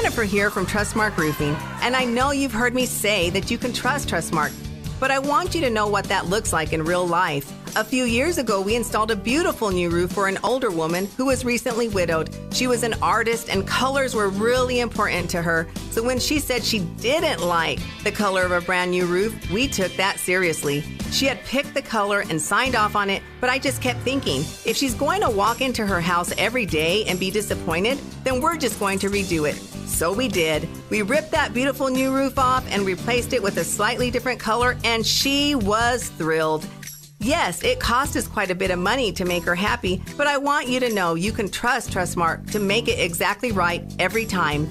Jennifer here from Trustmark Roofing, and I know you've heard me say that you can trust Trustmark, but I want you to know what that looks like in real life. A few years ago, we installed a beautiful new roof for an older woman who was recently widowed. She was an artist and colors were really important to her. So when she said she didn't like the color of a brand new roof, we took that seriously. She had picked the color and signed off on it, but I just kept thinking, if she's going to walk into her house every day and be disappointed, then we're just going to redo it. So we did. We ripped that beautiful new roof off and replaced it with a slightly different color, and she was thrilled. Yes, it cost us quite a bit of money to make her happy, but I want you to know you can trust Trustmark to make it exactly right every time.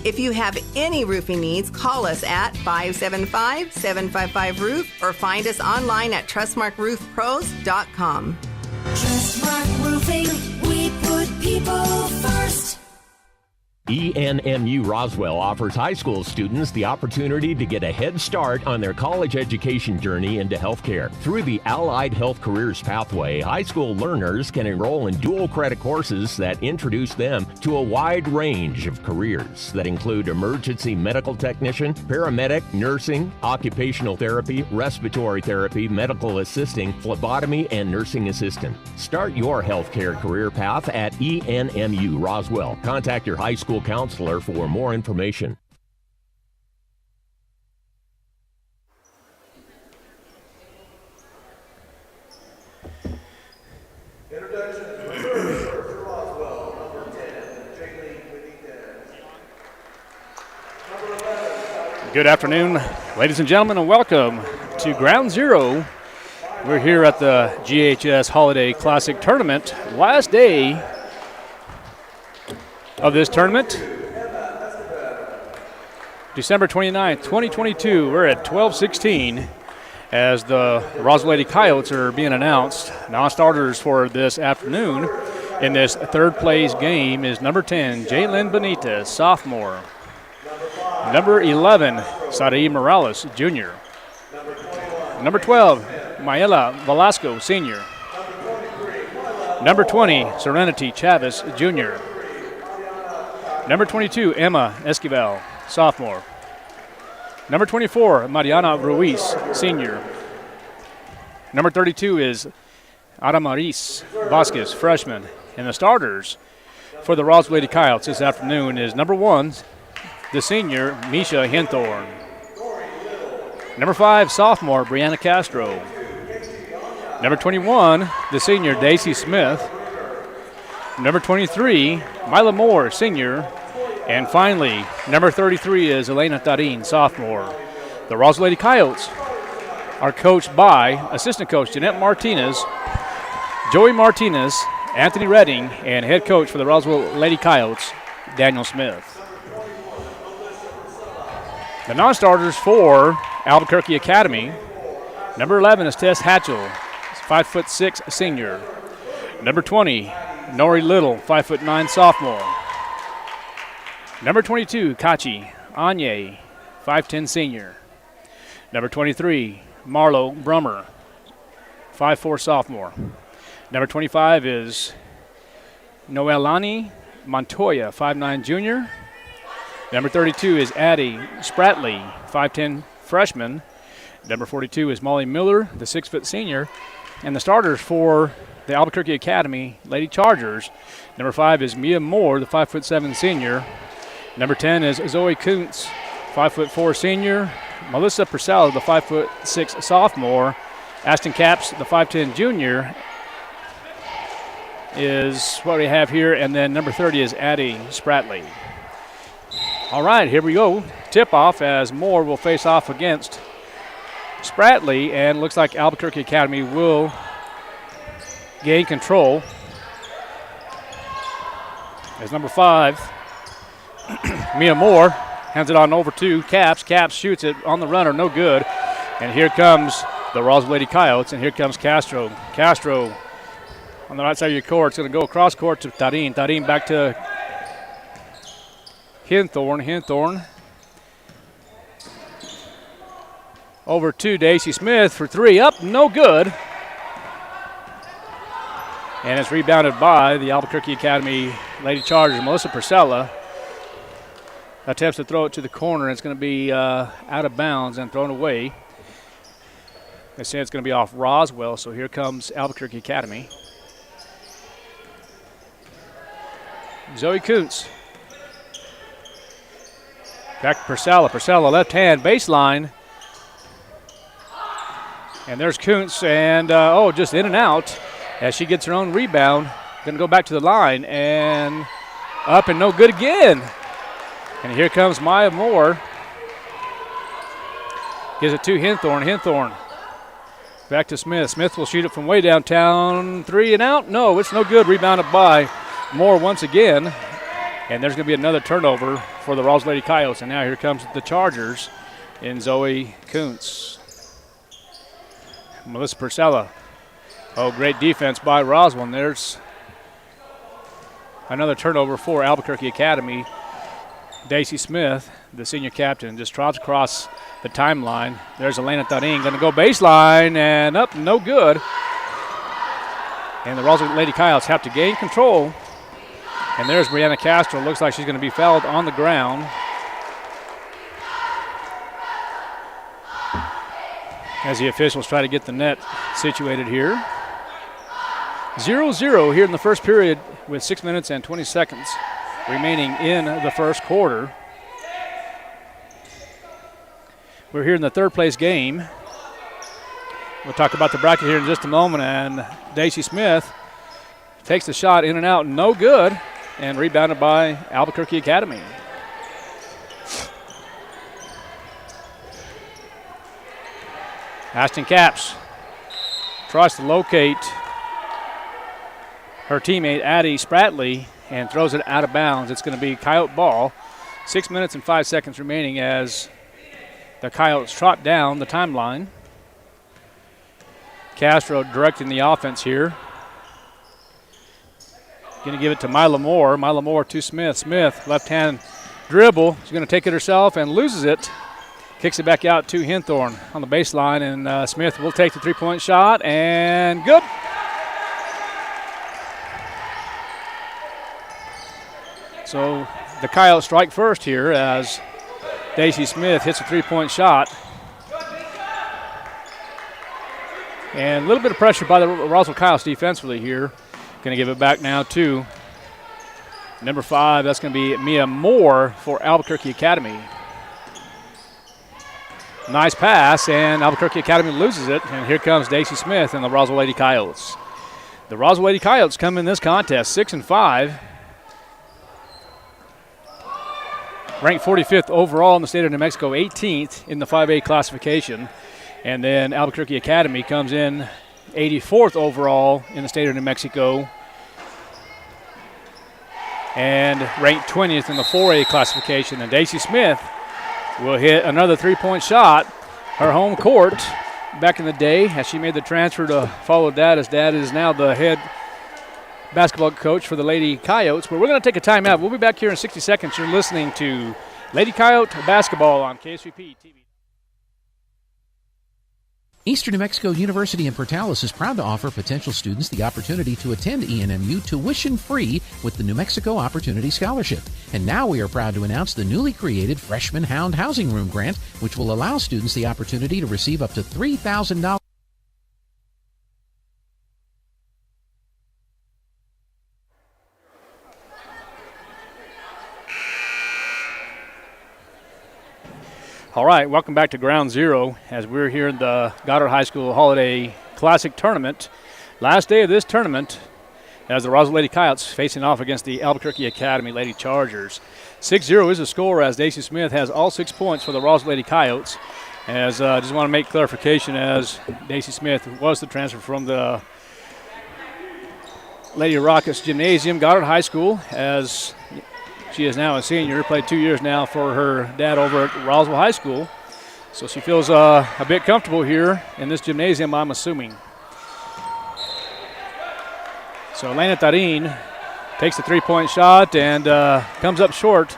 If you have any roofing needs, call us at 575-755-ROOF or find us online at trustmarkroofpros.com. Trustmark Roofing, we put people first. ENMU Roswell offers high school students the opportunity to get a head start on their college education journey into healthcare. Through the Allied Health Careers Pathway, high school learners can enroll in dual credit courses that introduce them to a wide range of careers that include emergency medical technician, paramedic, nursing, occupational therapy, respiratory therapy, medical assisting, phlebotomy, and nursing assistant. Start your healthcare career path at ENMU Roswell. Contact your high school counselor for more information. Introduction to for Roswell, number 10, Jaylee Benitez. Number 11. Good afternoon, ladies and gentlemen, and welcome to Ground Zero. We're here at the GHS Holiday Classic Tournament. Last day of this tournament, December 29th, 2022. We're at 12:16 as the Roswell Lady Coyotes are being announced. Non-starters for this afternoon in this third place game is number 10, Jalen Benitez, sophomore. Number 11, Sadi Morales, junior. Number 12, Mayela Velasco, senior. Number 20, Serenity Chavez, junior. Number 22, Emma Esquivel, sophomore. Number 24, Mariana Ruiz, senior. Number 32 is Adamaris Vasquez, freshman. And the starters for the Roswell Lady Coyotes this afternoon is number 1, the senior, Misha Hinthorn. Number 5, sophomore, Brianna Castro. Number 21, the senior, Daisy Smith. Number 23, Mila Moore, senior. And finally, number 33 is Elena Tarin, sophomore. The Roswell Lady Coyotes are coached by assistant coach Jeanette Martinez, Joey Martinez, Anthony Redding, and head coach for the Roswell Lady Coyotes, Daniel Smith. The non-starters for Albuquerque Academy, number 11 is Tess Hatchell, 5'6", senior. Number 20, Nori Little, 5'9", sophomore. Number 22, Kachi Anye, 5'10", senior. Number 23, Marlo Brummer, 5'4", sophomore. Number 25 is Noelani Montoya, 5'9", junior. Number 32 is Addie Spratley, 5'10", freshman. Number 42 is Molly Miller, the 6' senior. And the starters for the Albuquerque Academy Lady Chargers, number 5 is Mia Moore, the 5'7", senior. Number 10 is Zoe Kuntz, 5'4", senior. Melissa Purcell, the 5'6", sophomore. Ashton Capps, the 5'10", junior, is what we have here. And then number 30 is Addie Spratley. All right, here we go. Tip-off as Moore will face off against Spratley, and looks like Albuquerque Academy will gain control as number 5, Mia Moore, hands it on over to Capps. Capps shoots it on the runner, no good. And here comes the Roswell Lady Coyotes, and here comes Castro. Castro on the right side of your court. It's going to go across court to Tarin. Tarin back to Hinthorn. Hinthorn over to Daisy Smith for 3, up, no good. And it's rebounded by the Albuquerque Academy Lady Chargers, Melissa Purcella. attempts to throw it to the corner. It's going to be out of bounds and thrown away. They say it's going to be off Roswell, so here comes Albuquerque Academy. Zoe Kuntz. Back to Purcell. Purcell, left hand baseline. And there's Kuntz, and just in and out as she gets her own rebound. Going to go back to the line, and up and no good again. And here comes Maya Moore. Gives it to Hinthorn. Hinthorn back to Smith. Smith will shoot it from way downtown. 3 and out. No, it's no good. Rebounded by Moore once again. And there's going to be another turnover for the Roswell Lady Coyotes. And now here comes the Chargers in Zoe Kuntz. Melissa Purcella. Oh, great defense by Roswell. And there's another turnover for Albuquerque Academy. Daisy Smith, the senior captain, just trots across the timeline. There's Elena Tarin going to go baseline and up, no good. And the Roswell Lady Coyotes have to gain control. And there's Brianna Castro. Looks like she's going to be fouled on the ground. As the officials try to get the net situated here. 0-0 here in the first period with 6 minutes and 20 seconds remaining in the first quarter. We're here in the third place game. We'll talk about the bracket here in just a moment. And Daisy Smith takes the shot in and out, no good, and rebounded by Albuquerque Academy. Ashton Capps tries to locate her teammate Addie Spratley and throws it out of bounds. It's going to be Coyote ball. 6 minutes and 5 seconds remaining as the Coyotes trot down the timeline. Castro directing the offense here. Going to give it to Mila Moore. Mila Moore to Smith. Smith, left-hand dribble. She's going to take it herself and loses it. Kicks it back out to Hinthorn on the baseline, and Smith will take the three-point shot, and good. So the Coyotes strike first here as Daisy Smith hits a three-point shot. And a little bit of pressure by the Roswell Coyotes defensively here. Going to give it back now to number 5. That's going to be Mia Moore for Albuquerque Academy. Nice pass, and Albuquerque Academy loses it. And here comes Daisy Smith and the Roswell Lady Coyotes. The Roswell Lady Coyotes come in this contest 6-5. Ranked 45th overall in the state of New Mexico, 18th in the 5A classification. And then Albuquerque Academy comes in 84th overall in the state of New Mexico and ranked 20th in the 4A classification. And Daisy Smith will hit another three-point shot. Her home court back in the day as she made the transfer to follow Dad, as Dad is now the head basketball coach for the Lady Coyotes. But we're going to take a timeout. We'll be back here in 60 seconds. You're listening to Lady Coyote Basketball on KSVP TV. Eastern New Mexico University in Portales is proud to offer potential students the opportunity to attend ENMU tuition-free with the New Mexico Opportunity Scholarship. And now we are proud to announce the newly created Freshman Hound Housing Room Grant, which will allow students the opportunity to receive up to $3,000. All right, welcome back to Ground Zero as we're here in the Goddard High School Holiday Classic Tournament. Last day of this tournament as the Roswell Lady Coyotes facing off against the Albuquerque Academy Lady Chargers. 6-0 is the score as Daisy Smith has all 6 points for the Roswell Lady Coyotes. As just want to make clarification as Daisy Smith was the transfer from the Lady Rockets Gymnasium, Goddard High School, as she is now a senior, played 2 years now for her dad over at Roswell High School. So she feels a bit comfortable here in this gymnasium, I'm assuming. So Elena Tarin takes the three-point shot and comes up short.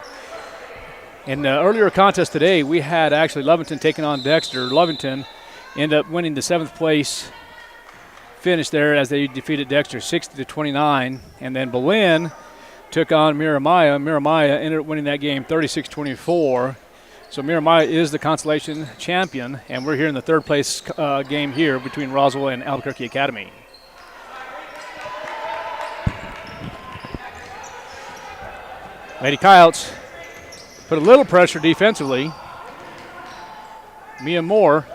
In the earlier contest today, we had actually Lovington taking on Dexter. Lovington ended up winning the 7th place finish there as they defeated Dexter 60-29. And then Belen took on Miramaya. Miramaya ended up winning that game 36-24. So Miramaya is the consolation champion, and we're here in the third place game here between Roswell and Albuquerque Academy. Lady Coyotes put a little pressure defensively. Mia Moore.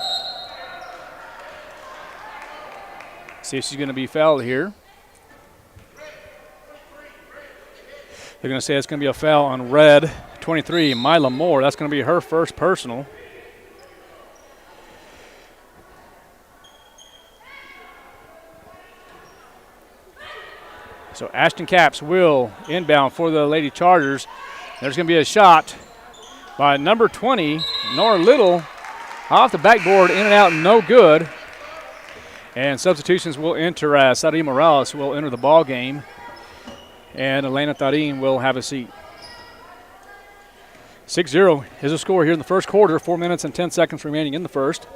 See if she's going to be fouled here. They're going to say it's going to be a foul on red 23, Mila Moore. That's going to be her first personal. So Ashton Capps will inbound for the Lady Chargers. There's going to be a shot by number 20, Nora Little, off the backboard, in and out, no good. And substitutions will enter as Saudi Morales will enter the ball game, and Elena Tarin will have a seat. 6-0 is the score here in the first quarter. 4 minutes and 10 seconds remaining in the first.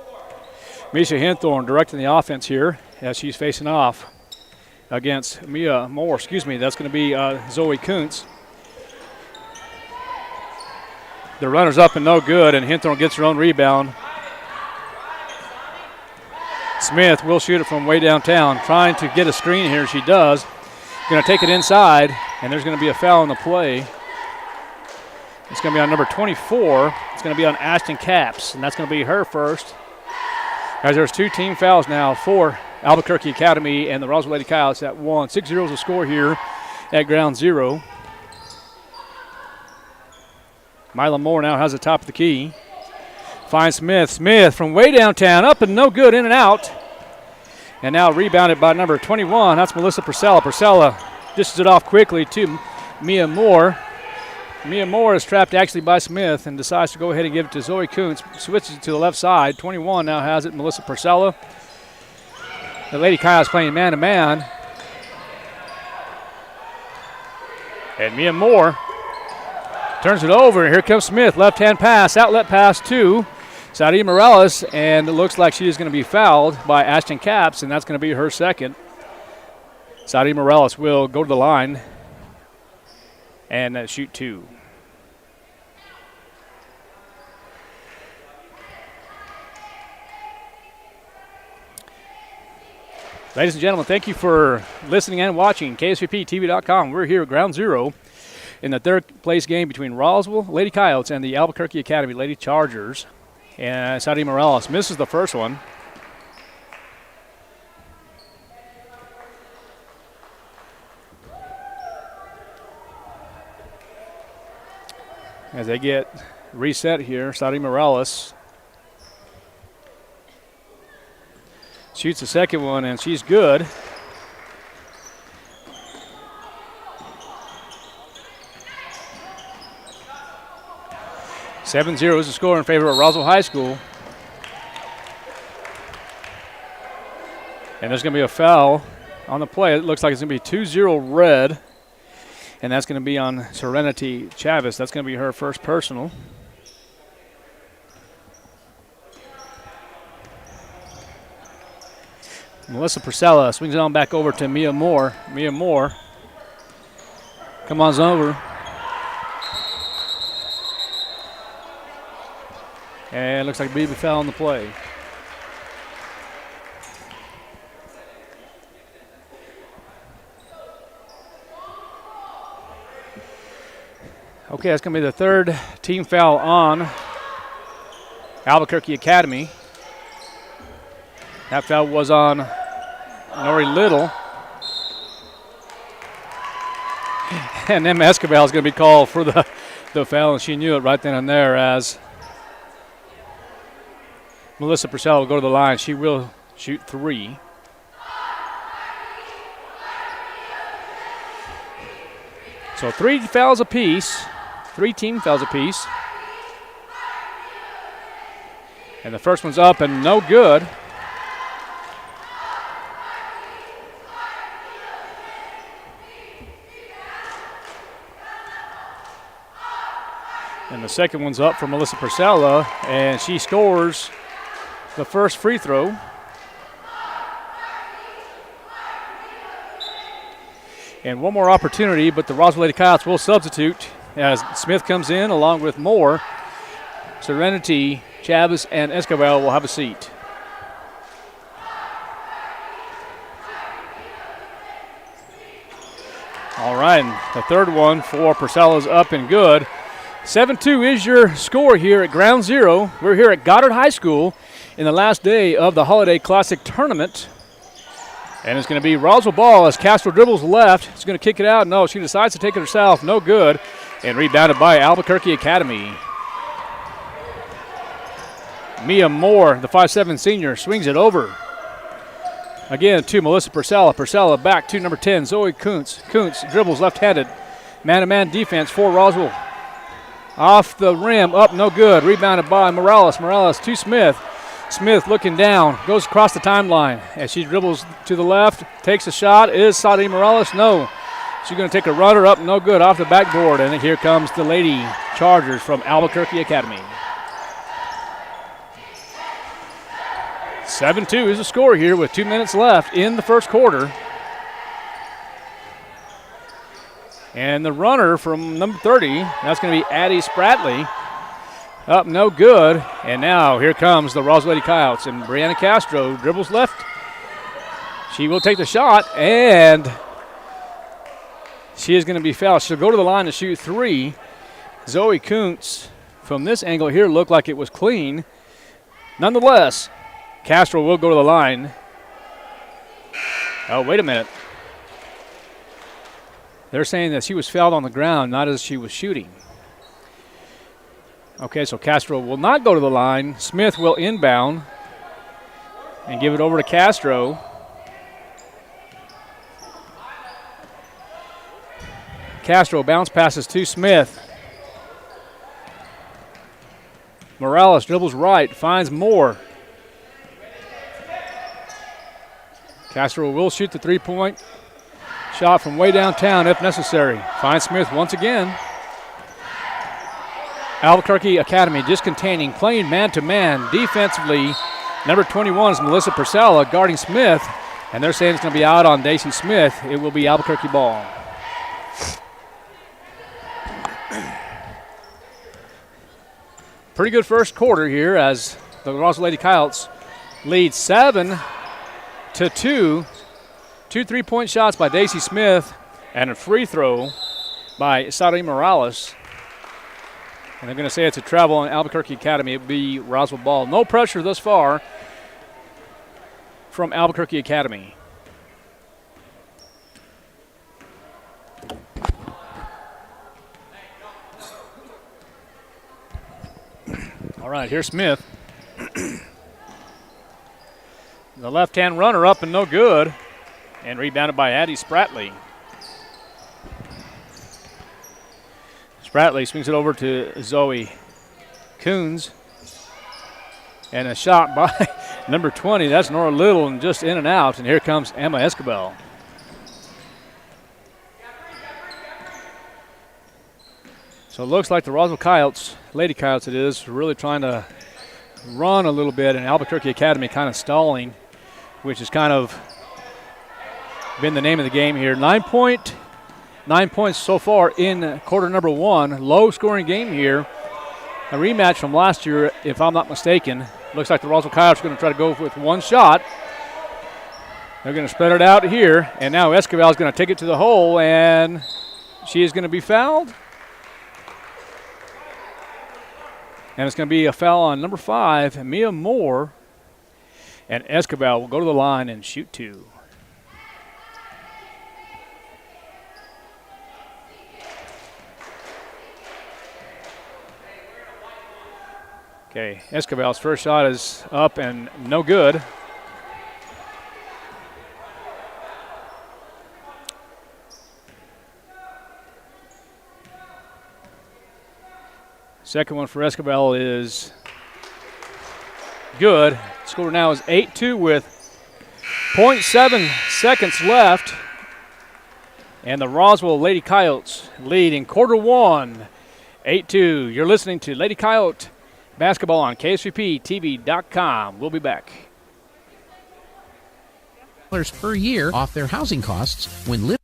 Misha Henthorn directing the offense here as she's facing off against Mia Moore. Excuse me, that's going to be Zoe Kuntz. The runner's up and no good, and Henthorn gets her own rebound. Smith will shoot it from way downtown, trying to get a screen here. She does. Going to take it inside, and there's going to be a foul on the play. It's going to be on number 24. It's going to be on Ashton Capps, and that's going to be her first. As there's 2 team fouls now for Albuquerque Academy and the Roswell Lady Coyotes at 1. 6-0 is the score here at ground zero. Mila Moore now has the top of the key. Finds Smith. Smith from way downtown, up and no good, in and out. And now rebounded by number 21. That's Melissa Purcell. Purcell dishes it off quickly to Mia Moore. Mia Moore is trapped actually by Smith and decides to go ahead and give it to Zoe Kuntz. Switches it to the left side. 21 now has it, Melissa Purcell. The Lady Coyotes playing man-to-man. And Mia Moore turns it over, and here comes Smith. Left-hand pass, outlet pass to Sadia Morales, and it looks like she is going to be fouled by Ashton Capps, and that's going to be her second. Sadia Morales will go to the line and shoot 2. Ladies and gentlemen, thank you for listening and watching KSVPTV.com. We're here at ground zero in the third place game between Roswell Lady Coyotes and the Albuquerque Academy Lady Chargers. And Saudi Morales misses the first one. As they get reset here, Saudi Morales shoots the second one, and she's good. Seven 0 is the score in favor of Roswell High School. And there's going to be a foul on the play. It looks like it's going to be 2-0 red. And that's going to be on Serenity Chavez. That's going to be her first personal. Melissa Purcell swings it on back over to Mia Moore. Mia Moore come on over. And looks like a BB foul on the play. Okay, that's going to be the third team foul on Albuquerque Academy. That foul was on Nori Little. And Emma Escobar is going to be called for the foul, and she knew it right then and there as Melissa Purcell will go to the line. She will shoot 3. So 3 fouls apiece, 3 team fouls apiece. And the first one's up and no good. And the second one's up for Melissa Purcell, and she scores the first free throw. And one more opportunity, but the Roswell Lady Coyotes will substitute as Smith comes in along with Moore. Serenity, Chavez, and Escobar will have a seat. All right, and the third one for Purcell is up and good. 7-2 is your score here at Ground Zero. We're here at Goddard High School in the last day of the Holiday Classic Tournament. And it's going to be Roswell ball as Castro dribbles left. She's going to kick it out. No, she decides to take it herself. No good. And rebounded by Albuquerque Academy. Mia Moore, the 5'7" senior, swings it over. Again to Melissa Purcell. Purcell back to number 10, Zoe Kuntz. Kuntz dribbles left-handed. Man-to-man defense for Roswell. Off the rim, up, no good. Rebounded by Morales. Morales to Smith. Smith looking down, goes across the timeline as she dribbles to the left, takes a shot. Is Sadie Morales? No. She's going to take a runner up, no good, off the backboard. And here comes the Lady Chargers from Albuquerque Academy. 7-2 is the score here with 2 minutes left in the first quarter. And the runner from number 30, that's going to be Addie Spratley. Up, no good. And now here comes the Roswell Lady Coyotes. And Brianna Castro dribbles left. She will take the shot, and she is going to be fouled. She'll go to the line to shoot three. Zoe Kuntz, from this angle here, looked like it was clean. Nonetheless, Castro will go to the line. Oh, wait a minute. They're saying that she was fouled on the ground, not as she was shooting. Okay, so Castro will not go to the line. Smith will inbound and give it over to Castro. Castro bounce passes to Smith. Morales dribbles right, finds Moore. Castro will shoot the three-point shot from way downtown if necessary. Finds Smith once again. Albuquerque Academy just containing, playing man-to-man defensively. Number 21 is Melissa Purcell guarding Smith, and they're saying it's going to be out on Daisy Smith. It will be Albuquerque ball. Pretty good first quarter here as the Roswell Lady Coyotes lead 7-2. 2 3-point shots by Daisy Smith and a free throw by Sadie Morales. And they're going to say it's a travel on Albuquerque Academy. It will be Roswell ball. No pressure thus far from Albuquerque Academy. All right, here's Smith. The left-hand runner up and no good. And rebounded by Addie Spratley. Spratley swings it over to Zoe Coons. And a shot by number 20. That's Nora Little, and just in and out. And here comes Emma Escobar. So it looks like the Roswell Coyotes, Lady Coyotes it is, really trying to run a little bit, and Albuquerque Academy kind of stalling, which has kind of been the name of the game here. 9 points so far in quarter number one. Low-scoring game here. A rematch from last year, if I'm not mistaken. Looks like the Roswell Coyotes are going to try to go with one shot. They're going to spread it out here, and now Escobar is going to take it to the hole, and she is going to be fouled. And it's going to be a foul on number 5, Mia Moore. And Escobar will go to the line and shoot two. Okay, Escobar's first shot is up and no good. Second one for Escobar is good. Score now is 8-2 with 0.7 seconds left. And the Roswell Lady Coyotes lead in quarter one, 8-2. You're listening to Lady Coyote basketball on KSVPTV.com. We'll be back. Per year off their housing costs when living.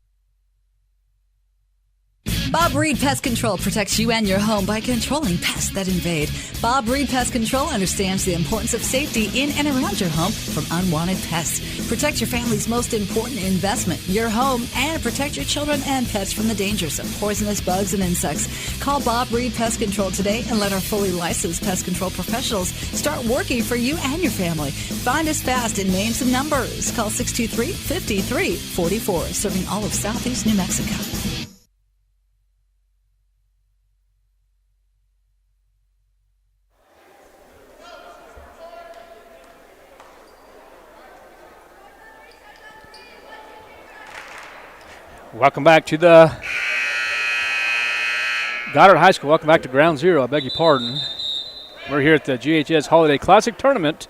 Bob Reed Pest Control protects you and your home by controlling pests that invade. Bob Reed Pest Control understands the importance of safety in and around your home from unwanted pests. Protect your family's most important investment, your home, and protect your children and pets from the dangers of poisonous bugs and insects. Call Bob Reed Pest Control today and let our fully licensed pest control professionals start working for you and your family. Find us fast in names and numbers. Call 623-5344, serving all of Southeast New Mexico. Welcome back to the Goddard High School. Welcome back to Ground Zero. I beg your pardon. We're here at the GHS Holiday Classic Tournament.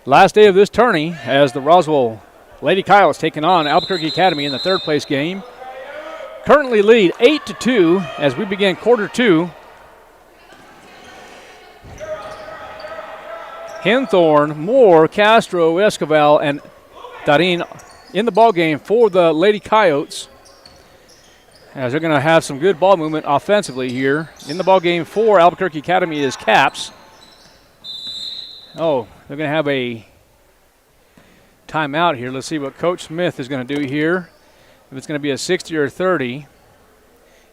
Last day of this tourney as the Roswell Lady Coyotes taking on Albuquerque Academy in the third place game. Currently lead 8-2 as we begin quarter two. Henthorne, Moore, Castro, Escobar, and Darin in the ball game for the Lady Coyotes, as they're going to have some good ball movement offensively here. In the ball game for Albuquerque Academy is Caps. Oh, they're going to have a timeout here. Let's see what Coach Smith is going to do here. If it's going to be a 60 or 30.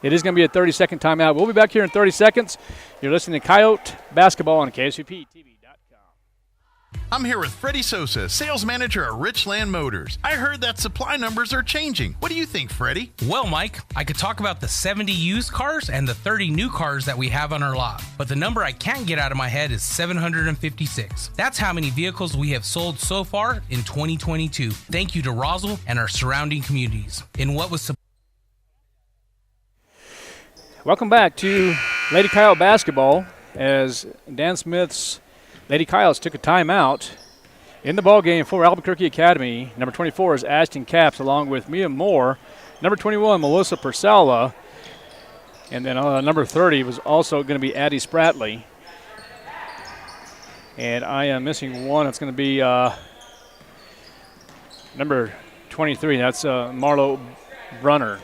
It is going to be a 30-second timeout. We'll be back here in 30 seconds. You're listening to Coyote Basketball on KSUP-TV.com. I'm here with Freddie Sosa, sales manager at Richland Motors. I heard that supply numbers are changing. What do you think, Freddie? Well, Mike, I could talk about the 70 used cars and the 30 new cars that we have on our lot. But the number I can't get out of my head is 756. That's how many vehicles we have sold so far in 2022. Thank you to Roswell and our surrounding communities. In what was Welcome back to Lady Coyote Basketball as Dan Smith's Lady Coyotes took a timeout. In the ball game for Albuquerque Academy, number 24 is Ashton Caps along with Mia Moore. Number 21, Melissa Purcella. And then number 30 was also going to be Addie Spratley. And I am missing one. It's going to be number 23. That's Marlo Brunner.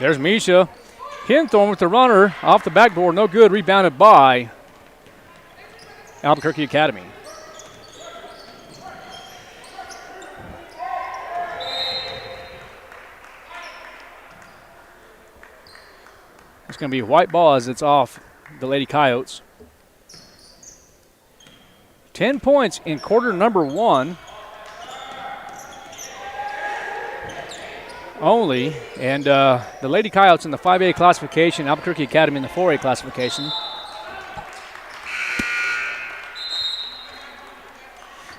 There's Misha. Henthorne with the runner off the backboard. No good. Rebounded by Albuquerque Academy. It's going to be a white ball as it's off the Lady Coyotes. 10 points in quarter number one. Only, and the Lady Coyotes in the 5A classification, Albuquerque Academy in the 4A classification.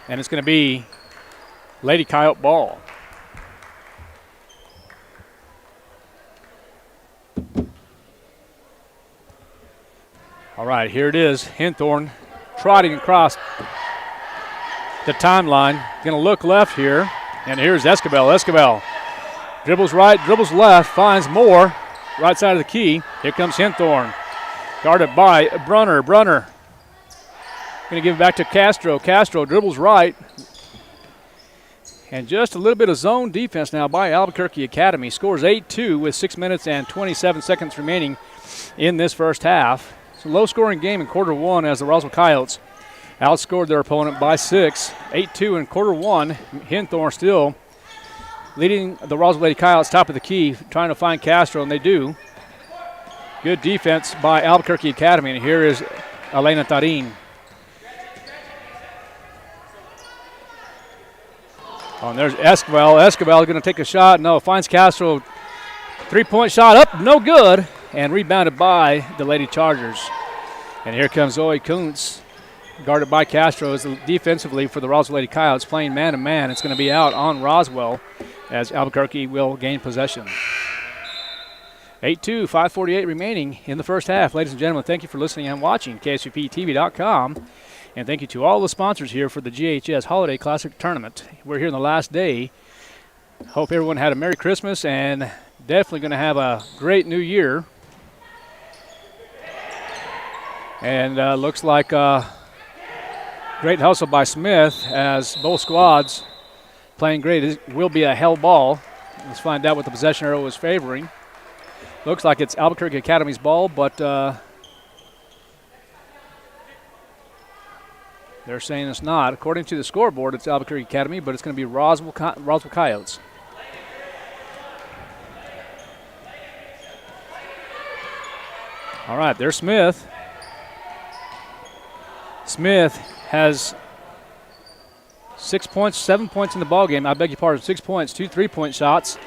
And it's going to be Lady Coyote ball. All right, here it is. Henthorne trotting across the timeline. Going to look left here, and here's Escobar. Escobar dribbles right, dribbles left, finds Moore, right side of the key. Here comes Henthorne, guarded by Brunner. Brunner going to give it back to Castro. Castro dribbles right. And just a little bit of zone defense now by Albuquerque Academy. Scores 8-2 with 6 minutes and 27 seconds remaining in this first half. It's a low-scoring game in quarter one as the Roswell Coyotes outscored their opponent by 6. 8-2 in quarter one. Henthorne still leading the Roswell Lady Coyotes top of the key, trying to find Castro, and they do. Good defense by Albuquerque Academy, and here is Elena Tarin. Oh, and there's Escobar. Escobar going to take a shot. No, finds Castro. Three-point shot up, no good, and rebounded by the Lady Chargers. And here comes Zoe Kuntz, guarded by Castro as defensively for the Roswell Lady Coyotes, playing man-to-man. It's going to be out on Roswell as Albuquerque will gain possession. 8-2, 5:48 remaining in the first half. Ladies and gentlemen, thank you for listening and watching KSUP-TV.com. And thank you to all the sponsors here for the GHS Holiday Classic Tournament. We're here in the last day. Hope everyone had a Merry Christmas and definitely going to have a great New Year. And looks like great hustle by Smith as both squads playing great. It will be a hell ball Let's find out what the possession arrow is favoring. Looks like it's Albuquerque Academy's ball, but they're saying it's not. According to the scoreboard, it's Albuquerque Academy, but it's going to be Roswell Coyotes. All right, there's Smith. Smith has 6 points, 7 points in the ballgame. I beg your pardon, 6 points, 2 3-point shots.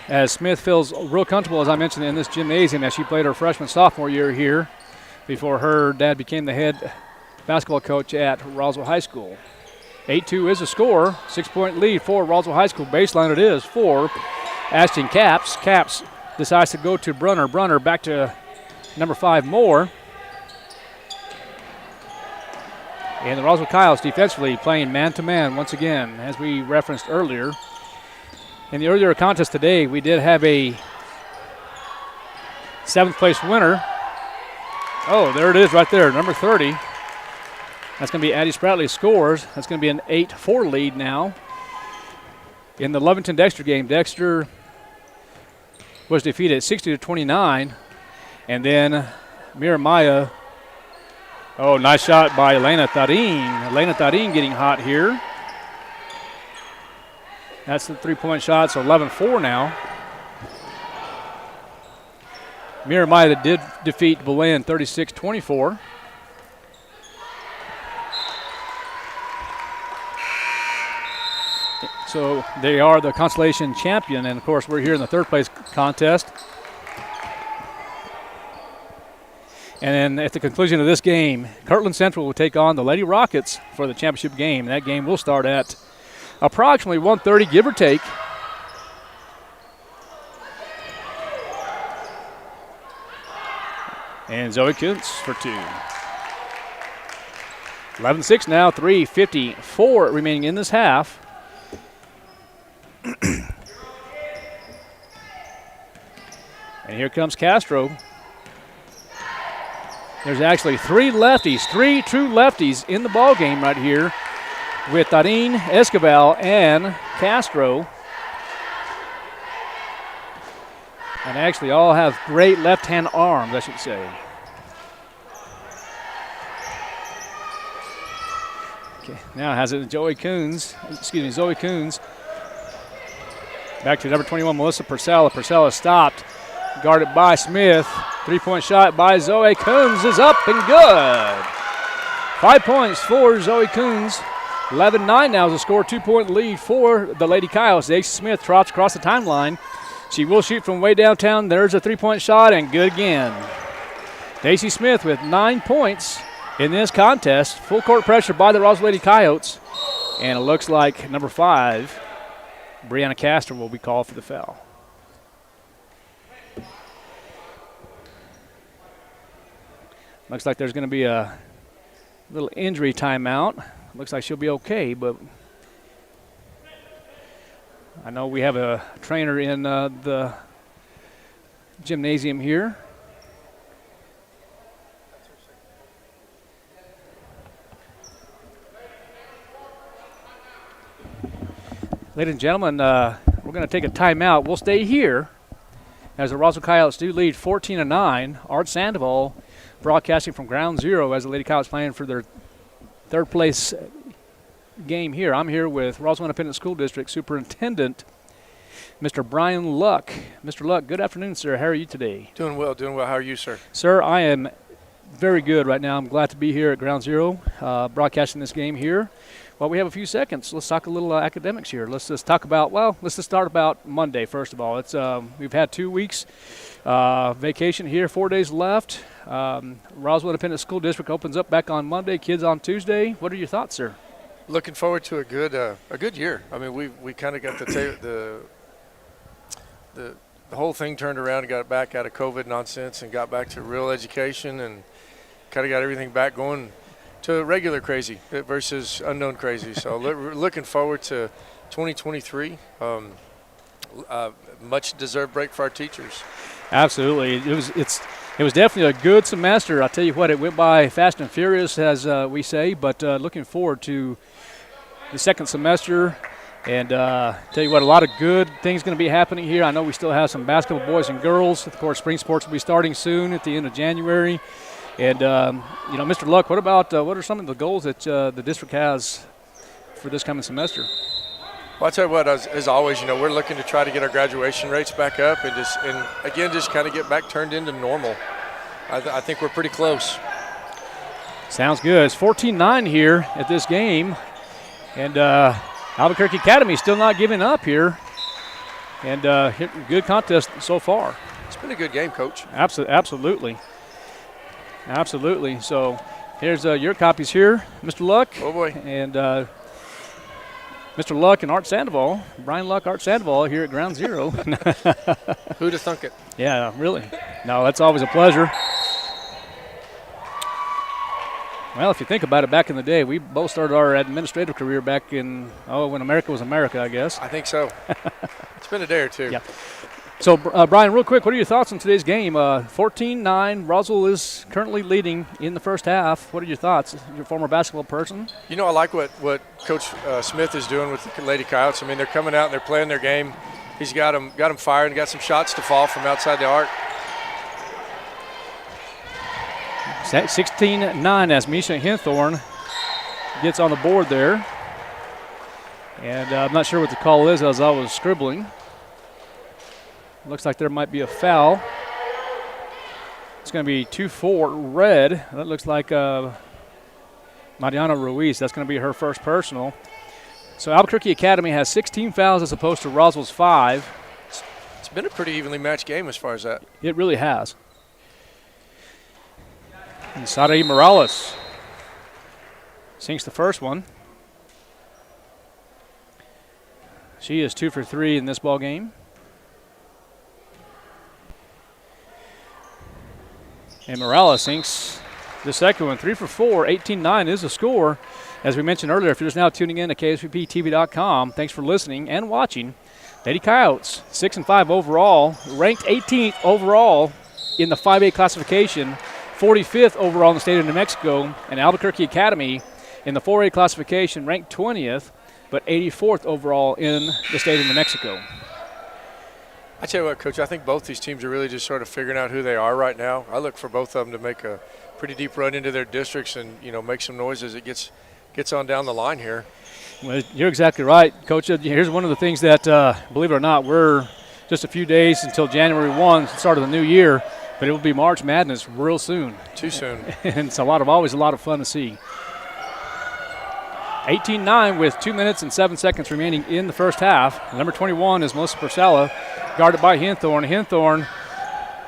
As Smith feels real comfortable, as I mentioned, in this gymnasium as she played her freshman-sophomore year here before her dad became the head basketball coach at Roswell High School. 8-2 is the score. 6-point lead for Roswell High School. Baseline it is for Ashton Capps. Capps decides to go to Brunner. Brunner back to number 5, Moore. And the Roswell Coyotes defensively playing man-to-man once again, as we referenced earlier. In the earlier contest today, we did have a 7th-place winner. Oh, there it is right there, number 30. That's going to be Addie Spratley scores. That's going to be an 8-4 lead now. In the Lovington-Dexter game, Dexter was defeated 60-29. And then Miramaya, oh, nice shot by Elena Tarin. Elena Tarin getting hot here. That's the 3-point shot, so 11-4 now. Miramaya did defeat Belen 36-24. So they are the consolation champion, and of course we're here in the 3rd place contest. And then at the conclusion of this game, Kirtland Central will take on the Lady Rockets for the championship game. That game will start at approximately 1:30, give or take. And Zoe Kuntz for 2. 11-6 now, 3:54 remaining in this half. And here comes Castro. There's actually 3 lefties, 3 true lefties in the ball game right here with Tarin, Escobar, and Castro. And actually all have great left-hand arms, I should say. Okay, now has it Zoe Coons. Back to number 21, Melissa Purcell. Purcell is stopped, guarded by Smith. 3-point shot by Zoe Coons is up and good. 5 points for Zoe Coons. 11-9 now is the score. 2-point lead for the Lady Coyotes. Daisy Smith drops across the timeline. She will shoot from way downtown. There's a 3-point shot and good again. Daisy Smith with 9 points in this contest. Full court pressure by the Roswell Lady Coyotes. And it looks like number 5, Brianna Castor, will be called for the foul. Looks like there's going to be a little injury timeout. Looks like she'll be okay, but I know we have a trainer in the gymnasium here. Ladies and gentlemen, we're going to take a timeout. We'll stay here as the Roswell Coyotes do lead 14-9. Art Sandoval broadcasting from Ground Zero as the Lady Coyotes playing for their 3rd place game here. I'm here with Roswell Independent School District Superintendent, Mr. Brian Luck. Mr. Luck, good afternoon, sir. How are you today? Doing well. How are you, sir? Sir, I am very good right now. I'm glad to be here at Ground Zero, broadcasting this game here. Well, we have a few seconds. Let's talk a little academics here. Let's just talk about, let's just start about Monday, first of all. It's we've had 2 weeks vacation here, 4 days left. Roswell Independent School District opens up back on Monday, kids on Tuesday. What are your thoughts, sir? Looking forward to a good year. I mean, we kind of got the whole thing turned around and got back out of COVID nonsense and got back to real education and kind of got everything back going to regular crazy versus unknown crazy. So looking forward to 2023. Much deserved break for our teachers. Absolutely. It was definitely a good semester. I'll tell you what, it went by fast and furious, as we say, but looking forward to the second semester And tell you what, a lot of good things going to be happening here. I know we still have some basketball boys and girls. Of course, spring sports will be starting soon at the end of January. And, Mr. Luck, what are some of the goals that the district has for this coming semester? Well, I'll tell you what, as always, we're looking to try to get our graduation rates back up and just kind of get back turned into normal. I think we're pretty close. Sounds good. It's 14-9 here at this game. And Albuquerque Academy still not giving up here. And good contest so far. It's been a good game, Coach. Absolutely. Absolutely. So here's your copies here, Mr. Luck. Oh, boy. And Mr. Luck and Art Sandoval, Brian Luck, Art Sandoval here at Ground Zero. Who'd have thunk it? Yeah, really. No, that's always a pleasure. Well, if you think about it, back in the day, we both started our administrative career back in, when America was America, I guess. I think so. It's been a day or two. Yeah. So, Brian, real quick, what are your thoughts on today's game? 14-9, Roswell is currently leading in the first half. What are your thoughts? You're a former basketball person. I like what Coach Smith is doing with the Lady Coyotes. I mean, they're coming out and they're playing their game. He's got them fired and got some shots to fall from outside the arc. 16-9 as Misha Hinthorn gets on the board there. And I'm not sure what the call is as I was scribbling. Looks like there might be a foul. It's going to be 2-4 red. That looks like Mariana Ruiz. That's going to be her first personal. So Albuquerque Academy has 16 fouls as opposed to Roswell's 5. It's been a pretty evenly matched game as far as that. It really has. And Saraí Morales sinks the first one. She is 2 for 3 in this ball game. And Morales sinks the second one, 3 for 4, 18-9 is the score. As we mentioned earlier, if you're just now tuning in to KSVPTV.com, thanks for listening and watching. Lady Coyotes, 6-5 overall, ranked 18th overall in the 5A classification, 45th overall in the state of New Mexico, and Albuquerque Academy in the 4A classification, ranked 20th, but 84th overall in the state of New Mexico. I tell you what, Coach, I think both these teams are really just sort of figuring out who they are right now. I look for both of them to make a pretty deep run into their districts and, make some noise as it gets on down the line here. Well, you're exactly right, Coach. Here's one of the things that, believe it or not, we're just a few days until January 1, start of the new year, but it will be March Madness real soon. Too soon. And it's always a lot of fun to see. 18-9 with 2 minutes and 7 seconds remaining in the first half. Number 21 is Melissa Purcella, guarded by Hinthorn. Hinthorn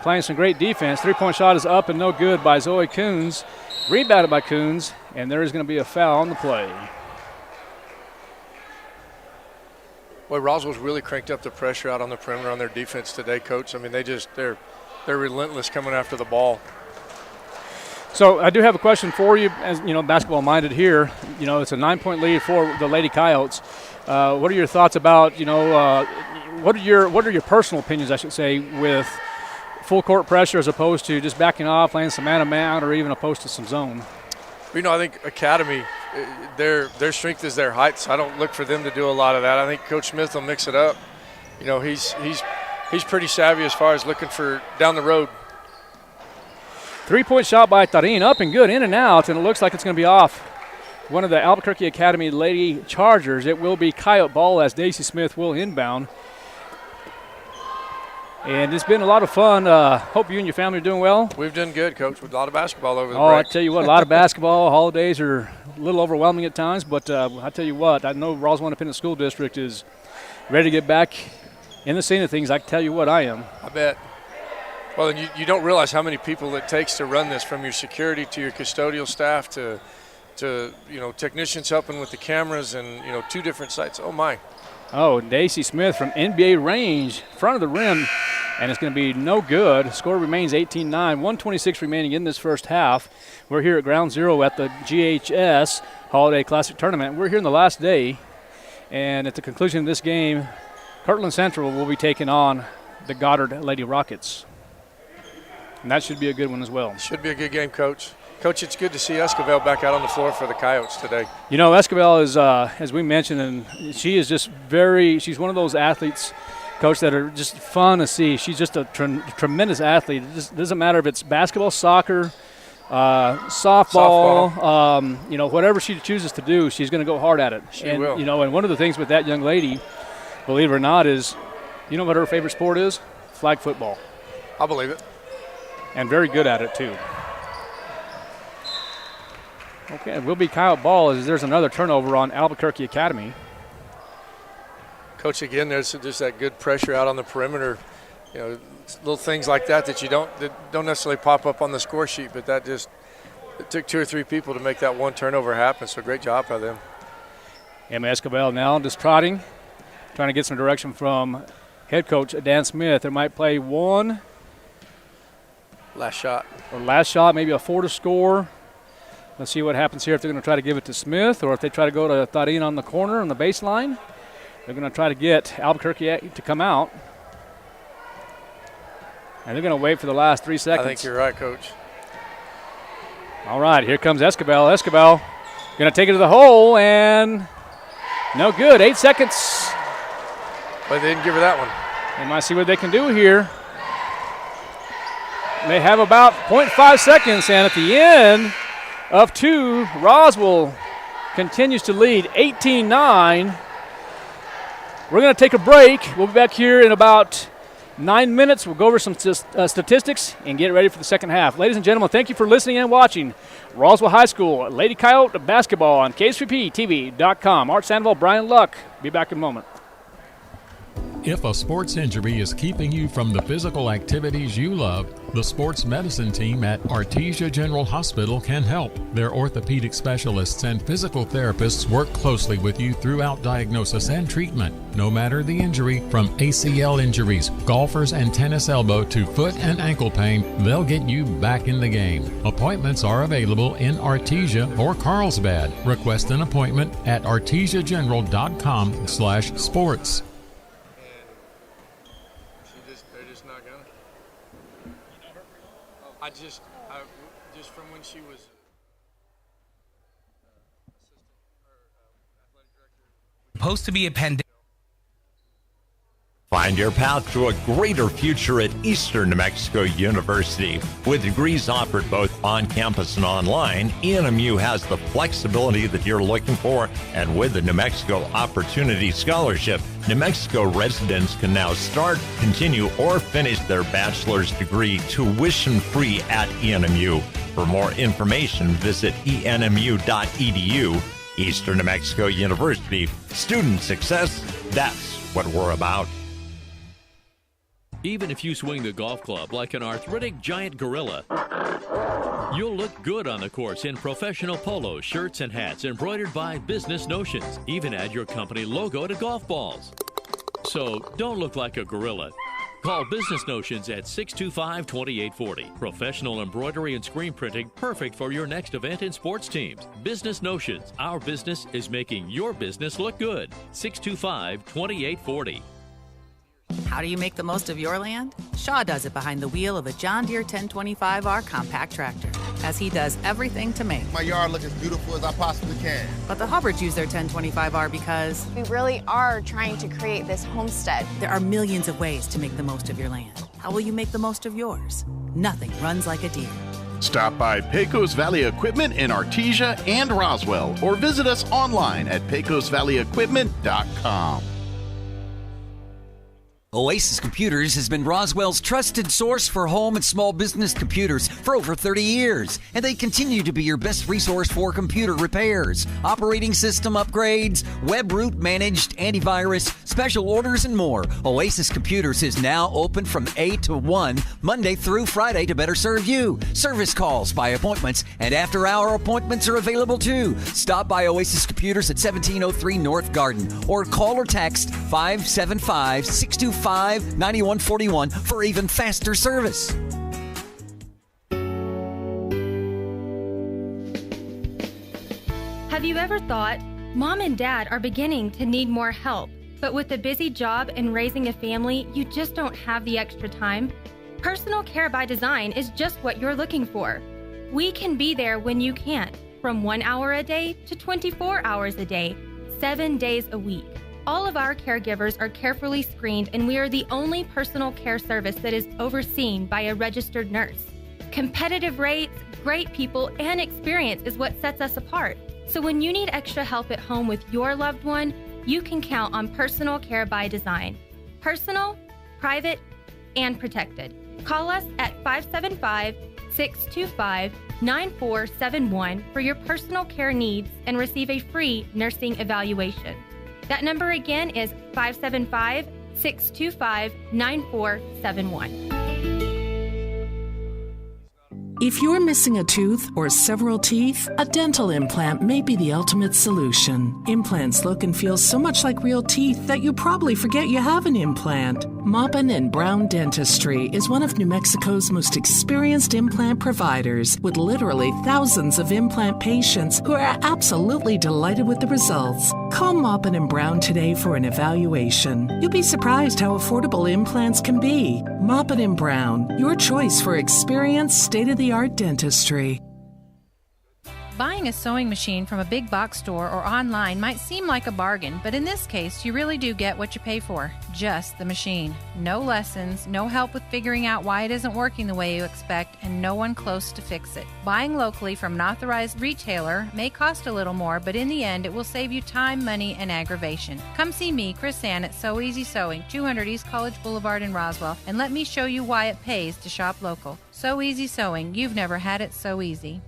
playing some great defense. Three-point shot is up and no good by Zoe Coons. Rebounded by Coons, and there is going to be a foul on the play. Boy, Roswell's really cranked up the pressure out on the perimeter on their defense today, Coach. I mean, they're relentless coming after the ball. So I do have a question for you, as basketball minded here. It's a 9-point lead for the Lady Coyotes. What are your thoughts about what are your personal opinions, I should say, with full court pressure as opposed to just backing off, playing some man-to-man, or even opposed to some zone? I think Academy, their strength is their height, so I don't look for them to do a lot of that. I think Coach Smith will mix it up. He's pretty savvy as far as looking for down the road. 3-point shot by Tarin, up and good, in and out, and it looks like it's going to be off one of the Albuquerque Academy Lady Chargers. It will be Coyote ball as Daisy Smith will inbound. And it's been a lot of fun. Hope you and your family are doing well. We've done good, Coach, with a lot of basketball over the break. I tell you what, a lot of basketball. Holidays are a little overwhelming at times, but I tell you what, I know Roswell Independent School District is ready to get back in the scene of things. I can tell you what, I am. I bet. Well, and you don't realize how many people it takes to run this, from your security to your custodial staff to technicians helping with the cameras and 2 different sites. Oh my! Oh, Daisy Smith from NBA range, front of the rim, and it's going to be no good. Score remains 18-9. 1:26 remaining in this first half. We're here at Ground Zero at the GHS Holiday Classic Tournament. We're here in the last day, and at the conclusion of this game, Kirtland Central will be taking on the Goddard Lady Rockets. And that should be a good one as well. Should be a good game, Coach. Coach, it's good to see Escobar back out on the floor for the Coyotes today. You know, Escobar is, as we mentioned, and she is just she's one of those athletes, Coach, that are just fun to see. She's just a tremendous athlete. It just doesn't matter if it's basketball, soccer, softball. Whatever she chooses to do, she's going to go hard at it. She will. You know, and one of the things with that young lady, believe it or not, is, you know what her favorite sport is? Flag football. I believe it. And very good at it, too. Okay, it will be Coyote ball as there's another turnover on Albuquerque Academy. Coach, again, there's just that good pressure out on the perimeter. You know, little things like that don't necessarily pop up on the score sheet, but it took 2 or 3 people to make that one turnover happen. So great job by them. Emma Escobar now just trotting, trying to get some direction from head coach Dan Smith. They might play one. Last shot. Or last shot, maybe a 4 to score. Let's see what happens here if they're going to try to give it to Smith or if they try to go to Tharin on the corner on the baseline. They're going to try to get Albuquerque to come out. And they're going to wait for the last 3 seconds. I think you're right, Coach. All right, here comes Escobar. Escobar going to take it to the hole, and no good. 8 seconds. But they didn't give her that one. They might see what they can do here. They have about 0.5 seconds, and at the end of 2, Roswell continues to lead 18-9. We're going to take a break. We'll be back here in about 9 minutes. We'll go over some statistics and get ready for the second half. Ladies and gentlemen, thank you for listening and watching Roswell High School Lady Coyote Basketball on KSVPTV.com. Art Sandoval, Brian Luck. Be back in a moment. If a sports injury is keeping you from the physical activities you love, the sports medicine team at Artesia General Hospital can help. Their orthopedic specialists and physical therapists work closely with you throughout diagnosis and treatment. No matter the injury, from ACL injuries, golfers and tennis elbow to foot and ankle pain, they'll get you back in the game. Appointments are available in Artesia or Carlsbad. Request an appointment at artesiageneral.com/sports. Just from when she was Supposed to be a pandemic. Find your path to a greater future at Eastern New Mexico University. With degrees offered both on campus and online, ENMU has the flexibility that you're looking for, and with the New Mexico Opportunity Scholarship, New Mexico residents can now start, continue, or finish their bachelor's degree tuition-free at ENMU. For more information, visit enmu.edu. Eastern New Mexico University. Student success, that's what we're about. Even if you swing the golf club like an arthritic giant gorilla, you'll look good on the course in professional polos, shirts, and hats embroidered by Business Notions. Even add your company logo to golf balls. So don't look like a gorilla. Call Business Notions at 625-2840. Professional embroidery and screen printing, perfect for your next event and sports teams. Business Notions. Our business is making your business look good. 625-2840. How do you make the most of your land? Shaw does it behind the wheel of a John Deere 1025R compact tractor, as he does everything to make my yard look as beautiful as I possibly can. But the Hubbards use their 1025R because we really are trying to create this homestead. There are millions of ways to make the most of your land. How will you make the most of yours? Nothing runs like a Deere. Stop by Pecos Valley Equipment in Artesia and Roswell, or visit us online at pecosvalleyequipment.com. Oasis Computers has been Roswell's trusted source for home and small business computers for over 30 years, and they continue to be your best resource for computer repairs, operating system upgrades, web root managed antivirus, special orders, and more. Oasis Computers is now open from 8 to 1, Monday through Friday to better serve you. Service calls by appointments and after-hour appointments are available too. Stop by Oasis Computers at 1703 North Garden or call or text 575-625-9141 for even faster service. Have you ever thought, Mom and Dad are beginning to need more help, but with a busy job and raising a family, you just don't have the extra time? Personal Care by Design is just what you're looking for. We can be there when you can't, from 1 hour a day to 24 hours a day, 7 days a week. All of our caregivers are carefully screened, and we are the only personal care service that is overseen by a registered nurse. Competitive rates, great people, and experience is what sets us apart. So when you need extra help at home with your loved one, you can count on Personal Care by Design. Personal, private, and protected. Call us at 575-625-9471 for your personal care needs and receive a free nursing evaluation. That number again is 575-625-9471. If you're missing a tooth or several teeth, a dental implant may be the ultimate solution. Implants look and feel so much like real teeth that you probably forget you have an implant. Maupin & Brown Dentistry is one of New Mexico's most experienced implant providers, with literally thousands of implant patients who are absolutely delighted with the results. Call Maupin & Brown today for an evaluation. You'll be surprised how affordable implants can be. Maupin & Brown, your choice for experienced, state-of-the-art dentistry. Buying a sewing machine from a big box store or online might seem like a bargain, but in this case, you really do get what you pay for. Just the machine. No lessons, no help with figuring out why it isn't working the way you expect, and no one close to fix it. Buying locally from an authorized retailer may cost a little more, but in the end, it will save you time, money, and aggravation. Come see me, Chris Ann, at So Easy Sewing, 200 East College Boulevard in Roswell, and let me show you why it pays to shop local. So Easy Sewing. You've never had it so easy.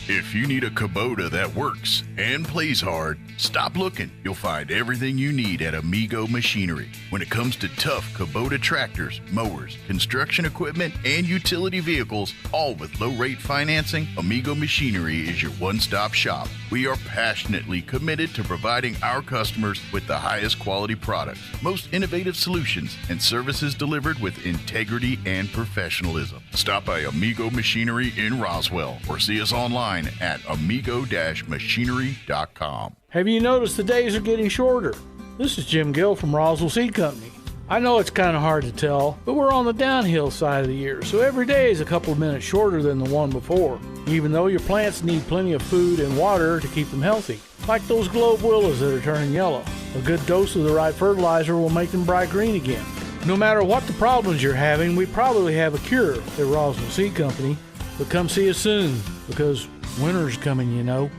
If you need a Kubota that works and plays hard, stop looking. You'll find everything you need at Amigo Machinery. When it comes to tough Kubota tractors, mowers, construction equipment, and utility vehicles, all with low-rate financing, Amigo Machinery is your one-stop shop. We are passionately committed to providing our customers with the highest quality products, most innovative solutions, and services delivered with integrity and professionalism. Stop by Amigo Machinery in Roswell or see us online at amigo-machinery.com. Have you noticed the days are getting shorter? This is Jim Gill from Roswell Seed Company. I know it's kind of hard to tell, but we're on the downhill side of the year, so every day is a couple of minutes shorter than the one before, even though your plants need plenty of food and water to keep them healthy. Like those globe willows that are turning yellow. A good dose of the right fertilizer will make them bright green again. No matter what the problems you're having, we probably have a cure at Roswell Seed Company. But come see us soon, because winter's coming, you know.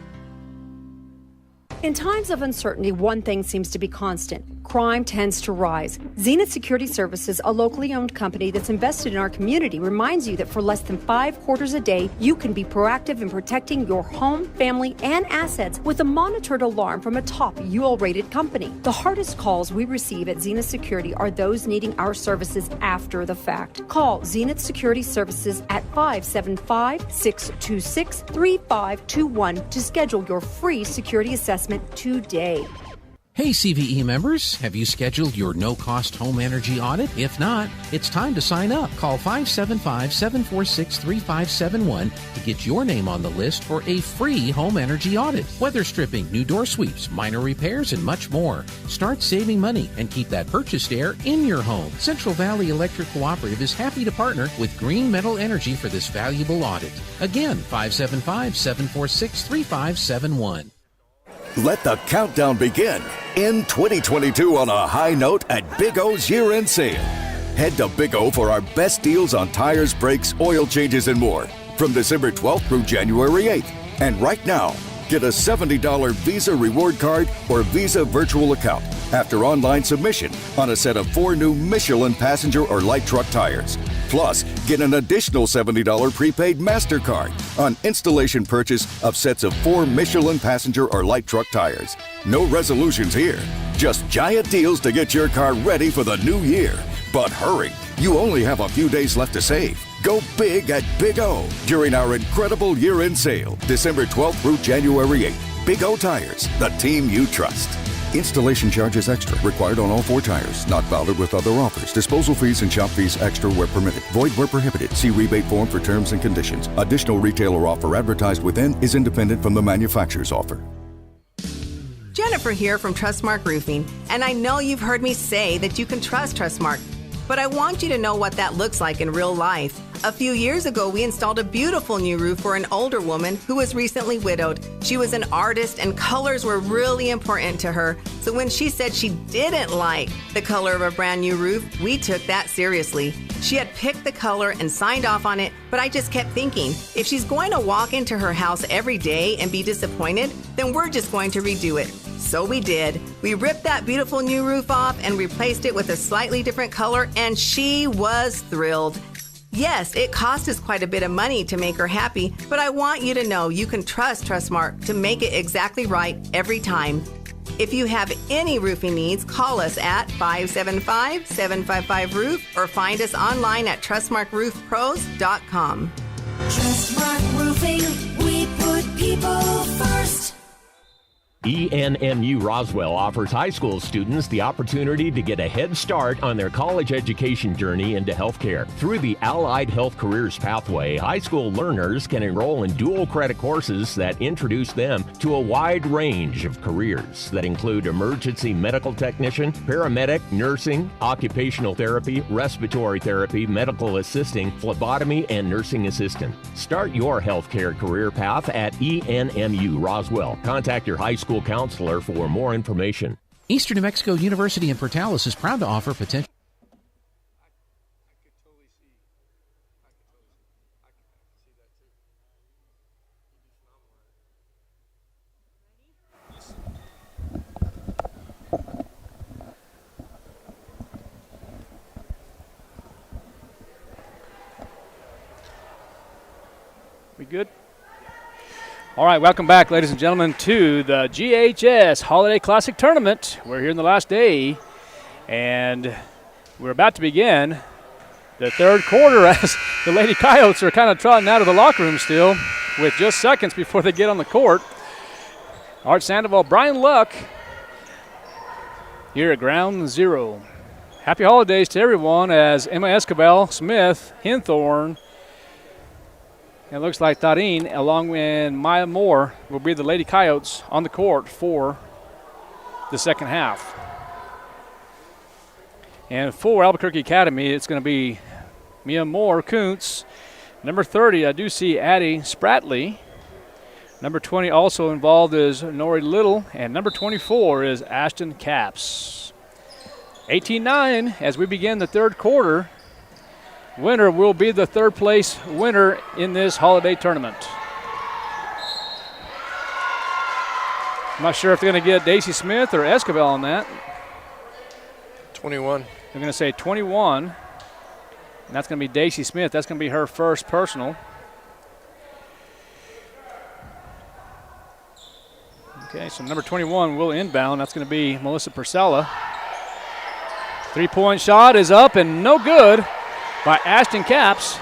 In times of uncertainty, one thing seems to be constant. Crime tends to rise. Zenith Security Services, a locally owned company that's invested in our community, reminds you that for less than 5 quarters a day, you can be proactive in protecting your home, family, and assets with a monitored alarm from a top UL-rated company. The hardest calls we receive at Zenith Security are those needing our services after the fact. Call Zenith Security Services at 575-626-3521 to schedule your free security assessment today. Hey CVE members, have you scheduled your no-cost home energy audit? If not, it's time to sign up. Call 575-746-3571 to get your name on the list for a free home energy audit. Weather stripping, new door sweeps, minor repairs, and much more. Start saving money and keep that purchased air in your home. Central Valley Electric Cooperative is happy to partner with Green Metal Energy for this valuable audit. Again, 575-746-3571. Let the countdown begin. End 2022 on a high note at Big O's year-end sale. Head to Big O for our best deals on tires, brakes, oil changes, and more from December 12th through January 8th. And right now, get a $70 Visa reward card or Visa virtual account after online submission on a set of 4 new Michelin passenger or light truck tires. Plus, get an additional $70 prepaid MasterCard on installation purchase of sets of 4 Michelin passenger or light truck tires. No resolutions here, just giant deals to get your car ready for the new year. But hurry, you only have a few days left to save. Go big at Big O during our incredible year-end sale, December 12th through January 8th. Big O Tires, the team you trust. Installation charges extra. Required on all 4 tires. Not valid with other offers. Disposal fees and shop fees extra where permitted. Void where prohibited. See rebate form for terms and conditions. Additional retailer offer advertised within is independent from the manufacturer's offer. Jennifer here from Trustmark Roofing, and I know you've heard me say that you can trust Trustmark, but I want you to know what that looks like in real life. A few years ago, we installed a beautiful new roof for an older woman who was recently widowed. She was an artist and colors were really important to her. So when she said she didn't like the color of a brand new roof, we took that seriously. She had picked the color and signed off on it, but I just kept thinking, if she's going to walk into her house every day and be disappointed, then we're just going to redo it. So we did. We ripped that beautiful new roof off and replaced it with a slightly different color, and she was thrilled. Yes, it cost us quite a bit of money to make her happy, but I want you to know you can trust Trustmark to make it exactly right every time. If you have any roofing needs, call us at 575-755-ROOF or find us online at trustmarkroofpros.com. Trustmark Roofing, we put people first. ENMU Roswell offers high school students the opportunity to get a head start on their college education journey into healthcare. Through the Allied Health Careers Pathway, high school learners can enroll in dual credit courses that introduce them to a wide range of careers that include emergency medical technician, paramedic, nursing, occupational therapy, respiratory therapy, medical assisting, phlebotomy, and nursing assistant. Start your healthcare career path at ENMU Roswell. Contact your high school counselor for more information. Eastern New Mexico University in Portales is proud to offer potential. We good? All right, welcome back, ladies and gentlemen, to the GHS Holiday Classic Tournament. We're here in the last day, and we're about to begin the third quarter as the Lady Coyotes are kind of trotting out of the locker room still with just seconds before they get on the court. Art Sandoval, Brian Luck here at ground zero. Happy holidays to everyone as Emma Escobar, Smith, Hinthorn, it looks like Tarin, along with Maya Moore, will be the Lady Coyotes on the court for the second half. And for Albuquerque Academy, it's going to be Mia Moore, Kuntz. Number 30, I do see Addie Spratley. Number 20 also involved is Nori Little. And number 24 is Ashton Capps. 18-9 as we begin the third quarter. Winner will be the third place winner in this holiday tournament. I'm not sure if they're going to get Daisy Smith or Escobar on that. 21. They're going to say 21. And that's going to be Daisy Smith. That's going to be her first personal. Okay, so number 21 will inbound. That's going to be Melissa Purcella. Three-point shot is up and no good by Ashton Capps.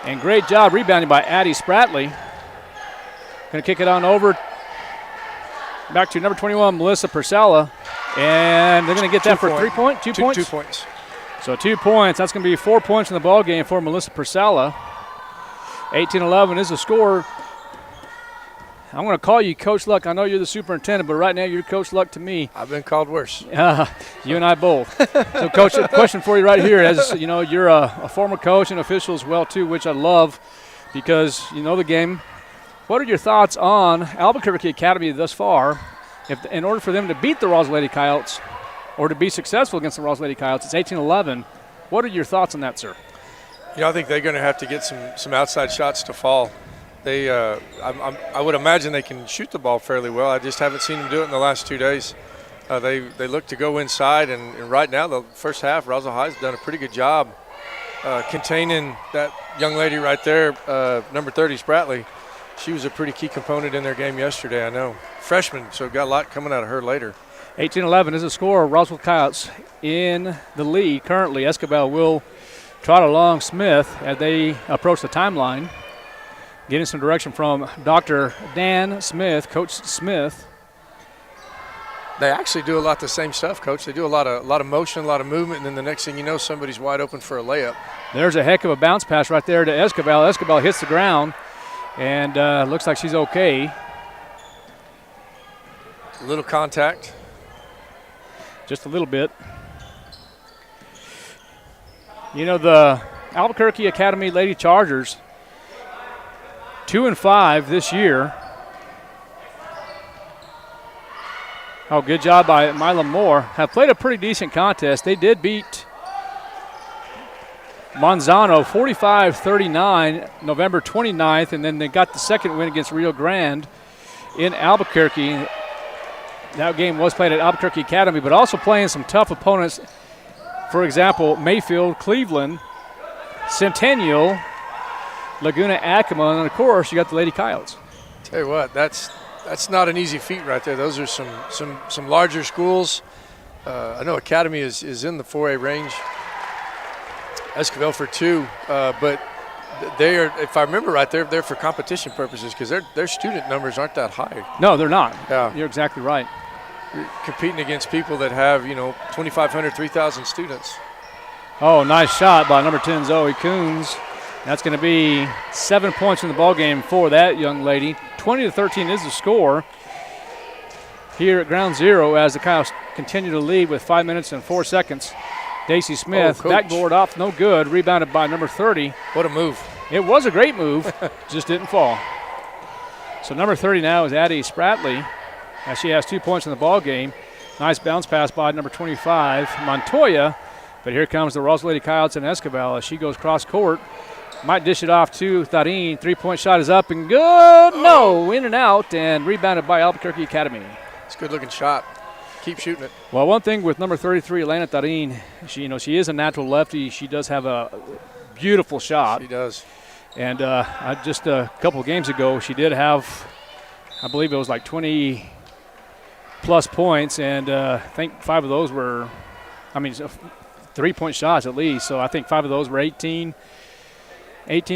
And great job rebounding by Addie Spratley. Going to kick it on over back to number 21, Melissa Purcella. And they're going to get that for 3 points? 2 points? 2 points. So 2 points. That's going to be 4 points in the ball game for Melissa Purcella. 18-11 is the score. I'm going to call you Coach Luck. I know you're the superintendent, but right now you're Coach Luck to me. I've been called worse. You and I both. So, Coach, a question for you right here. As you know, you're a former coach and official as well, too, which I love because you know the game. What are your thoughts on Albuquerque Academy thus far? If in order for them to beat the Roswell Lady Coyotes or to be successful against the Roswell Lady Coyotes, it's 18-11. What are your thoughts on that, sir? You know, I think they're going to have to get some outside shots to fall. They, I would imagine they can shoot the ball fairly well. I just haven't seen them do it in the last 2 days. They look to go inside, and right now, the first half, Roswell High's done a pretty good job containing that young lady right there, number 30, Spratley. She was a pretty key component in their game yesterday, I know. Freshman, so got a lot coming out of her later. 18-11 is the score. Roswell Coyotes in the lead currently. Escobar will trot along Smith as they approach the timeline. Getting some direction from Dr. Dan Smith, Coach Smith. They actually do a lot of the same stuff, Coach. They do a lot of motion, a lot of movement, and then the next thing you know, somebody's wide open for a layup. There's a heck of a bounce pass right there to Escobar. Escobar hits the ground, and looks like she's okay. A little contact. Just a little bit. You know, the Albuquerque Academy Lady Chargers, 2-5 this year. Oh, good job by Mila Moore. Have played a pretty decent contest. They did beat Manzano 45-39 November 29th, and then they got the second win against Rio Grande in Albuquerque. That game was played at Albuquerque Academy, but also playing some tough opponents. For example, Mayfield, Cleveland, Centennial, Laguna Acoma, and of course you got the Lady Coyotes. Tell you what, that's not an easy feat right there. Those are some larger schools. I know Academy is in the 4A range. Esquivel for 2, but they are, if I remember right, they're there for competition purposes because their student numbers aren't that high. No, they're not. Yeah. You're exactly right. You're competing against people that have 2,500, 3,000 students. Oh, nice shot by number 10 Zoe Coons. That's going to be 7 points in the ballgame for that young lady. 20-13 is the score here at ground zero as the Coyotes continue to lead with 5 minutes and 4 seconds. Daisy Smith, backboard off, no good. Rebounded by number 30. What a move. It was a great move, just didn't fall. So number 30 now is Addie Spratley, as she has 2 points in the ball game. Nice bounce pass by number 25, Montoya. But here comes the Roswell Lady Coyotes and Esquivel as she goes cross court. Might dish it off to Tharin. 3-point shot is up and good. No, in and out, and rebounded by Albuquerque Academy. It's a good-looking shot. Keep shooting it. Well, one thing with number 33, Elena Tharin, she is a natural lefty. She does have a beautiful shot. She does. And just a couple of games ago, she did have, I believe it was like 20-plus points, and I think 5 of those were, 3-point shots at least. So I think 5 of those were 18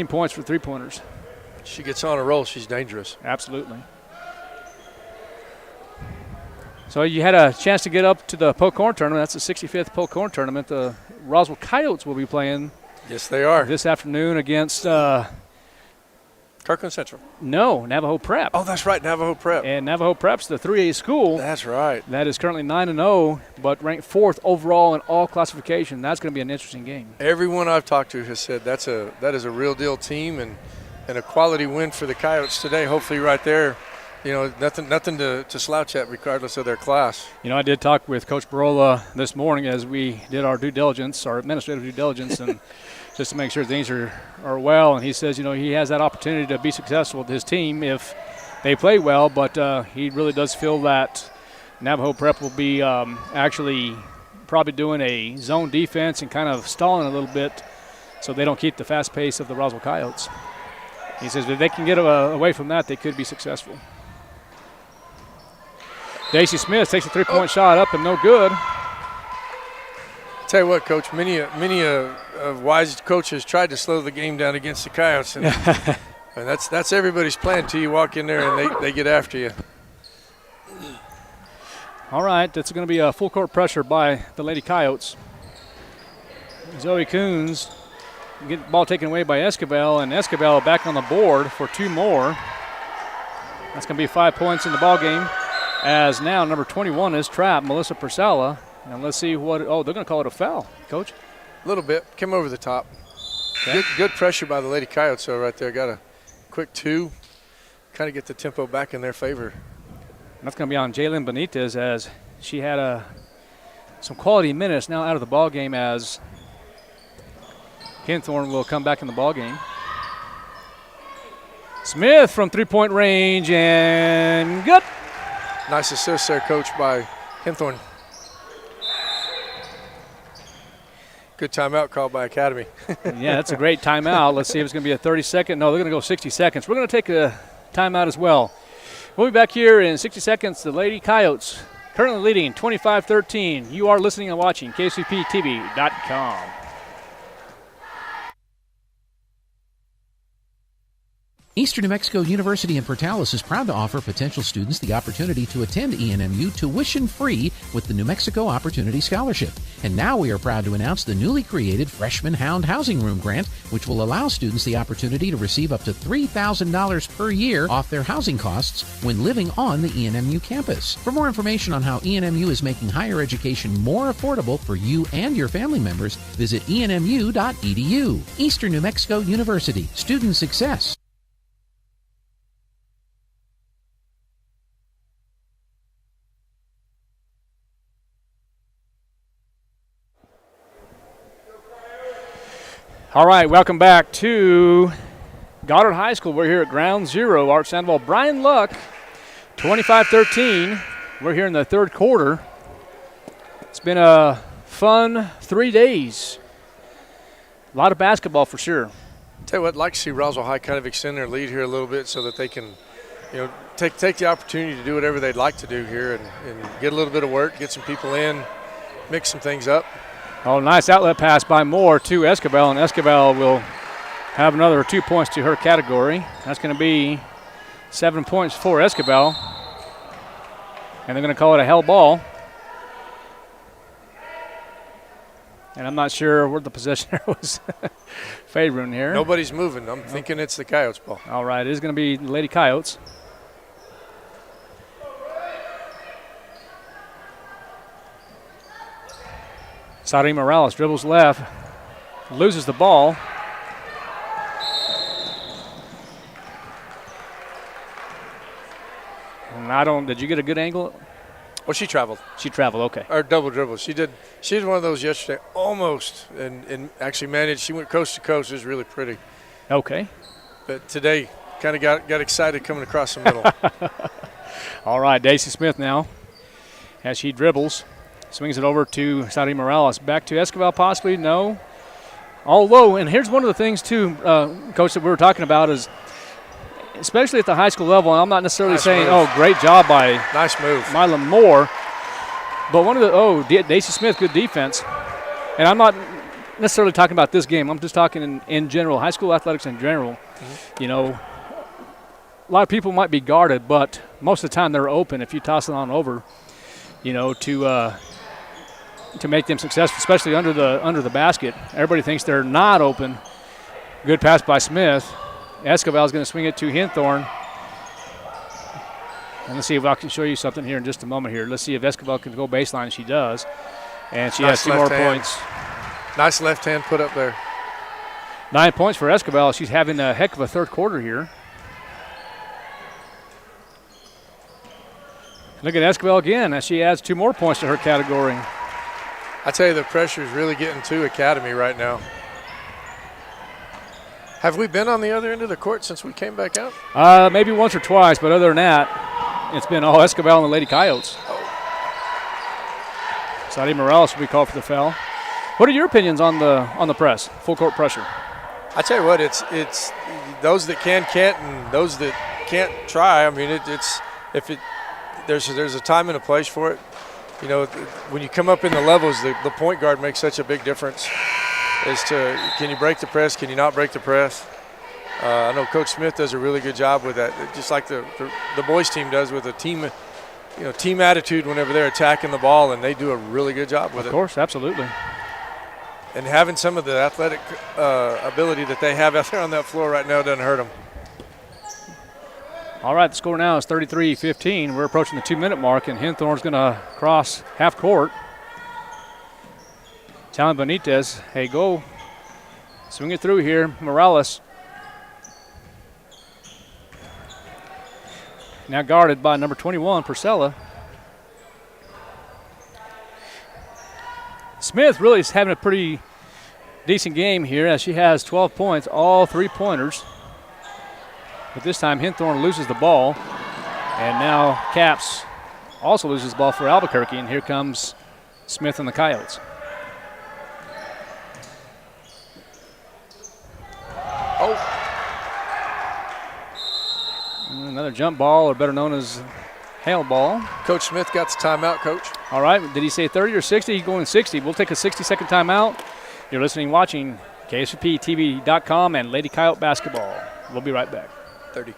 points for three-pointers. She gets on a roll. She's dangerous. Absolutely. So you had a chance to get up to the Polk Horn tournament. That's the 65th Polk Horn tournament. The Roswell Coyotes will be playing. Yes, they are. This afternoon against Kirkland Central. No, Navajo Prep. Oh, that's right, Navajo Prep. And Navajo Prep's the 3A school. That's right. That is currently 9-0, but ranked 4th overall in all classification. That's going to be an interesting game. Everyone I've talked to has said that is a real deal team and a quality win for the Coyotes today. Hopefully, right there. Nothing to slouch at regardless of their class. I did talk with Coach Barola this morning as we did our due diligence, our administrative due diligence, and just to make sure things are well. And he says, he has that opportunity to be successful with his team if they play well, but he really does feel that Navajo Prep will be actually probably doing a zone defense and kind of stalling a little bit so they don't keep the fast pace of the Roswell Coyotes. He says if they can get away from that, they could be successful. Daisy Smith takes a 3-point shot up and no good. Tell you what, Coach, many wise coaches tried to slow the game down against the Coyotes, and that's everybody's plan until you walk in there and they get after you. All right, that's going to be a full court pressure by the Lady Coyotes. Zoe Coons get the ball taken away by Esquivel, and Esquivel back on the board for 2 more. That's going to be 5 points in the ball game. As now number 21 is trapped, Melissa Persala. And let's see what, they're going to call it a foul, Coach. A little bit. Came over the top. Okay. Good pressure by the Lady Coyotes, though, right there. Got a quick 2. Kind of get the tempo back in their favor. And that's going to be on Jalen Benitez as she had some quality minutes now out of the ball game as Hinthorn will come back in the ball game. Smith from 3-point range and good. Nice assist there, Coach, by Hinthorn. Good timeout called by Academy. Yeah, that's a great timeout. Let's see if it's going to be a 30-second. No, they're going to go 60 seconds. We're going to take a timeout as well. We'll be back here in 60 seconds. The Lady Coyotes currently leading 25-13. You are listening and watching KCPTV.com. Eastern New Mexico University in Portales is proud to offer potential students the opportunity to attend ENMU tuition-free with the New Mexico Opportunity Scholarship. And now we are proud to announce the newly created Freshman Hound Housing Room Grant, which will allow students the opportunity to receive up to $3,000 per year off their housing costs when living on the ENMU campus. For more information on how ENMU is making higher education more affordable for you and your family members, visit enmu.edu. Eastern New Mexico University. Student success. All right, welcome back to Goddard High School. We're here at Ground Zero. Art Sandoval, Brian Luck, 25-13. We're here in the third quarter. It's been a fun 3 days. A lot of basketball for sure. Tell you what, I'd like to see Roswell High kind of extend their lead here a little bit so that they can, take the opportunity to do whatever they'd like to do here and get a little bit of work, get some people in, mix some things up. Oh, nice outlet pass by Moore to Escobar, and Escobar will have another 2 points to her category. That's going to be 7 points for Escobar, and they're going to call it a held ball. And I'm not sure where the possession was favoring here. Nobody's moving. I'm thinking it's the Coyotes ball. All right, it is going to be the Lady Coyotes. Saudi Morales dribbles left, loses the ball. And did you get a good angle? Well, she traveled. She traveled, okay. Or double dribble. She did one of those yesterday, almost, and actually managed. She went coast to coast. It was really pretty. Okay. But today, kind of got excited coming across the middle. All right, Daisy Smith now, as she dribbles. Swings it over to Saudi Morales. Back to Escobar, possibly. No. All low. And here's one of the things, too, Coach, that we were talking about is, especially at the high school level, and I'm not necessarily saying, great job by nice move, Mila Moore. But one of the, Daisy Smith, good defense. And I'm not necessarily talking about this game. I'm just talking in general, high school athletics in general. Mm-hmm. A lot of people might be guarded, but most of the time they're open if you toss it on over, to make them successful, especially under the basket. Everybody thinks they're not open. Good pass by Smith. Escobar is going to swing it to Hinthorn. And let's see if I can show you something here in just a moment here. Let's see if Escobar can go baseline. She does. And she has 2 more points. Nice left hand put up there. 9 points for Escobar. She's having a heck of a third quarter here. Look at Escobar again as she adds 2 more points to her category. I tell you, the pressure is really getting to Academy right now. Have we been on the other end of the court since we came back out? Maybe once or twice, but other than that, it's been all Escobar and the Lady Coyotes. Saudi Morales will be called for the foul. What are your opinions on the press, full court pressure? I tell you what, it's those that can't, and those that can't try. I mean, there's a time and a place for it. When you come up in the levels, the point guard makes such a big difference as to can you break the press, can you not break the press. I know Coach Smith does a really good job with that, just like the boys team does with a team, team attitude whenever they're attacking the ball, and they do a really good job with it. Of course, absolutely. And having some of the athletic ability that they have out there on that floor right now doesn't hurt them. All right, the score now is 33-15. We're approaching the 2-minute mark, and Hinthorn's going to cross half court. Talon Benitez, hey, go. Swing it through here. Morales. Now guarded by number 21, Purcella. Smith really is having a pretty decent game here as she has 12 points, all 3-pointers. But this time Hinthorn loses the ball. And now Caps also loses the ball for Albuquerque. And here comes Smith and the Coyotes. Another jump ball, or better known as hail ball. Coach Smith got the timeout, Coach. All right, did he say 30 or 60? He's going 60. We'll take a 60-second timeout. You're listening, watching KSVPTV.com and Lady Coyote Basketball. We'll be right back. 30.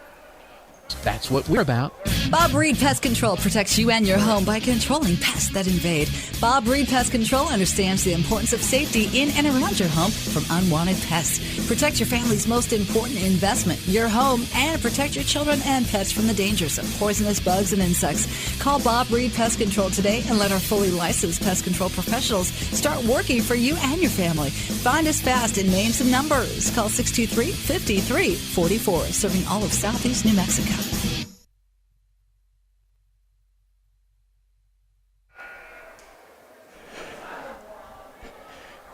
That's what we're about. Bob Reed Pest Control protects you and your home by controlling pests that invade. Bob Reed Pest Control understands the importance of safety in and around your home from unwanted pests. Protect your family's most important investment, your home, and protect your children and pets from the dangers of poisonous bugs and insects. Call Bob Reed Pest Control today and let our fully licensed pest control professionals start working for you and your family. Find us fast in names and numbers. Call 623-5344, serving all of Southeast New Mexico.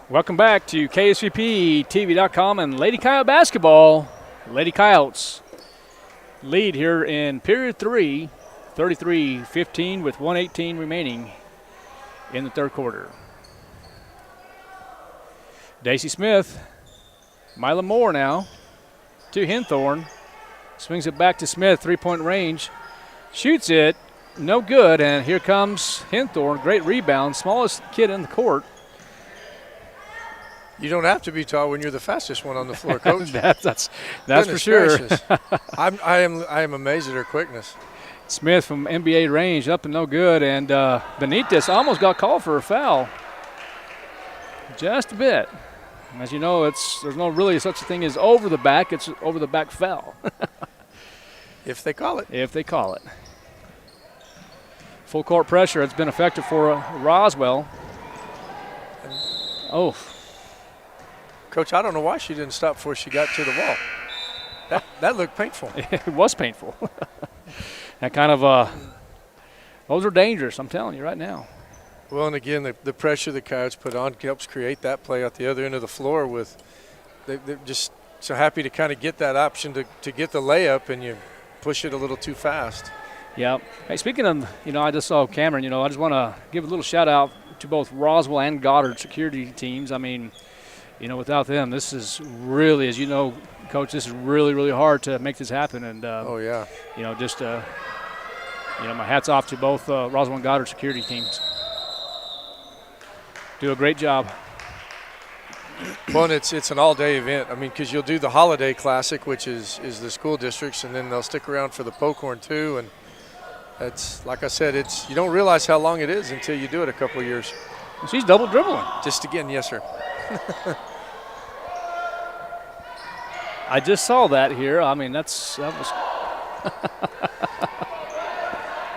Welcome back to KSVP-TV.com and Lady Coyote basketball. Lady Coyotes lead here in period 3, 33-15 with 1:18 remaining in the third quarter. Daisy Smith, Mila Moore now to Hinthorn. Swings it back to Smith, three-point range. Shoots it, no good, and here comes Hinthorn. Great rebound, smallest kid in the court. You don't have to be tall when you're the fastest one on the floor, Coach. that's for sure. I am amazed at her quickness. Smith from NBA range, up and no good, and Benitez almost got called for a foul. Just a bit. As you know, there's no really such a thing as over the back. It's over the back foul. If they call it. If they call it. Full court pressure. It's been effective for Roswell. Oh. Coach, I don't know why she didn't stop before she got to the wall. That looked painful. It was painful. That kind of those are dangerous, I'm telling you right now. Well, and again, the pressure the Coyotes put on helps create that play at the other end of the floor. They're just so happy to kind of get that option to get the layup, and you push it a little too fast. Yeah. Hey, speaking of, I just saw Cameron, I just want to give a little shout out to both Roswell and Goddard security teams. I mean, without them, this is really, as you know, Coach, this is really, really hard to make this happen. And, oh, yeah. My hat's off to both Roswell and Goddard security teams. Do a great job. Well, and it's an all-day event. I mean, because you'll do the Holiday Classic, which is the school districts, and then they'll stick around for the Pokhorn too. And that's, like I said, you don't realize how long it is until you do it a couple of years. She's double dribbling. Just again, yes, sir. I just saw that here. I mean, that was.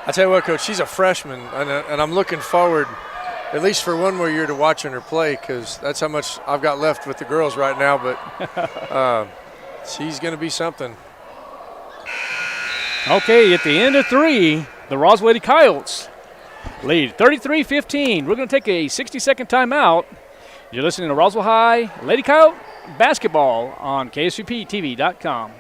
I tell you what, Coach, she's a freshman, and I'm looking forward, at least for one more year, to watching her play, because that's how much I've got left with the girls right now. But she's going to be something. Okay, at the end of 3, the Roswell Lady Coyotes lead 33-15. We're going to take a 60-second timeout. You're listening to Roswell High Lady Coyote basketball on KSVPTV.com.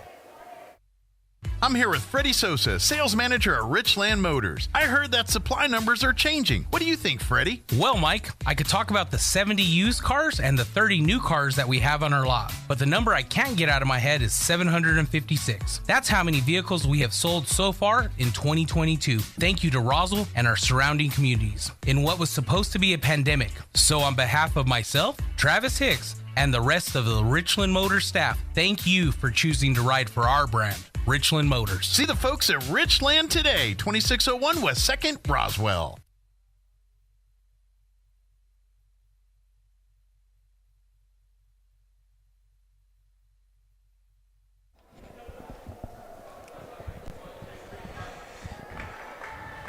I'm here with Freddie Sosa, sales manager at Richland Motors. I heard that supply numbers are changing. What do you think, Freddie? Well, Mike, I could talk about the 70 used cars and the 30 new cars that we have on our lot. But the number I can't get out of my head is 756. That's how many vehicles we have sold so far in 2022. Thank you to Roswell and our surrounding communities in what was supposed to be a pandemic. So on behalf of myself, Travis Hicks, and the rest of the Richland Motors staff, thank you for choosing to ride for our brand, Richland Motors. See the folks at Richland today, 2601 West 2nd, Roswell.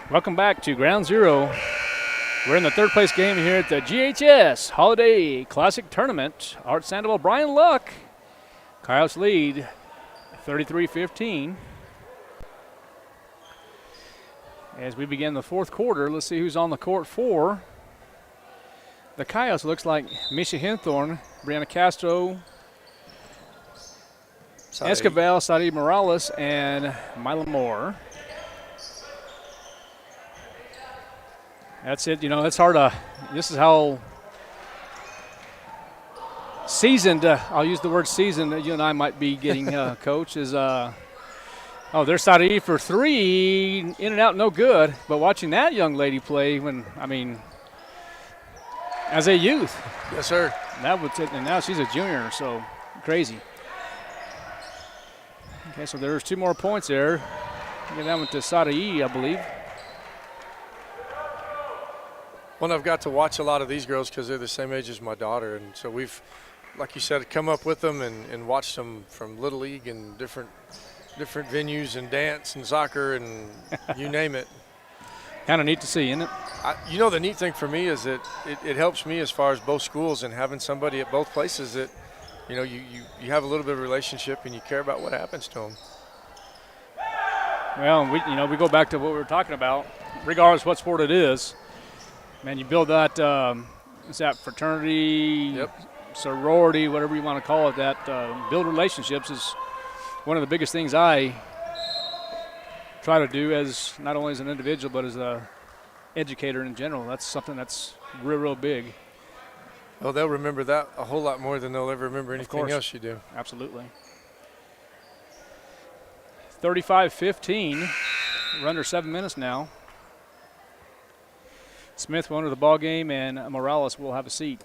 Welcome back to Ground Zero. We're in the third place game here at the GHS Holiday Classic Tournament. Art Sandoval, Brian Luck. Coyotes lead 33-15. As we begin the fourth quarter, let's see who's on the court for the Coyotes. Looks like Misha Hinthorn, Brianna Castro, Escobar, Saudi Morales, and Mila Moore. That's it. It's hard to – this is how seasoned I'll use the word seasoned that you and I might be getting, Coach, is there's Saudi for 3, in and out, no good. But watching that young lady play as a youth. Yes, sir. That was it, and now she's a junior, so crazy. Okay, so there's 2 more points there. Get that one to Sadai, I believe. Well, I've got to watch a lot of these girls because they're the same age as my daughter, and so we've, like you said, come up with them and watched them from Little League and different venues and dance and soccer and you name it. Kind of neat to see, isn't it? The neat thing for me is that it helps me as far as both schools and having somebody at both places that, you have a little bit of a relationship and you care about what happens to them. Well, we go back to what we were talking about, regardless what sport it is. Man, you build that, is that fraternity, sorority, whatever you want to call it, that build relationships is one of the biggest things I try to do as not only as an individual but as a educator in general. That's something that's real big. Well, they'll remember that a whole lot more than they'll ever remember anything else you do. Absolutely. 35-15. We're under 7 minutes now. Smith will enter the ball game, and Morales will have a seat.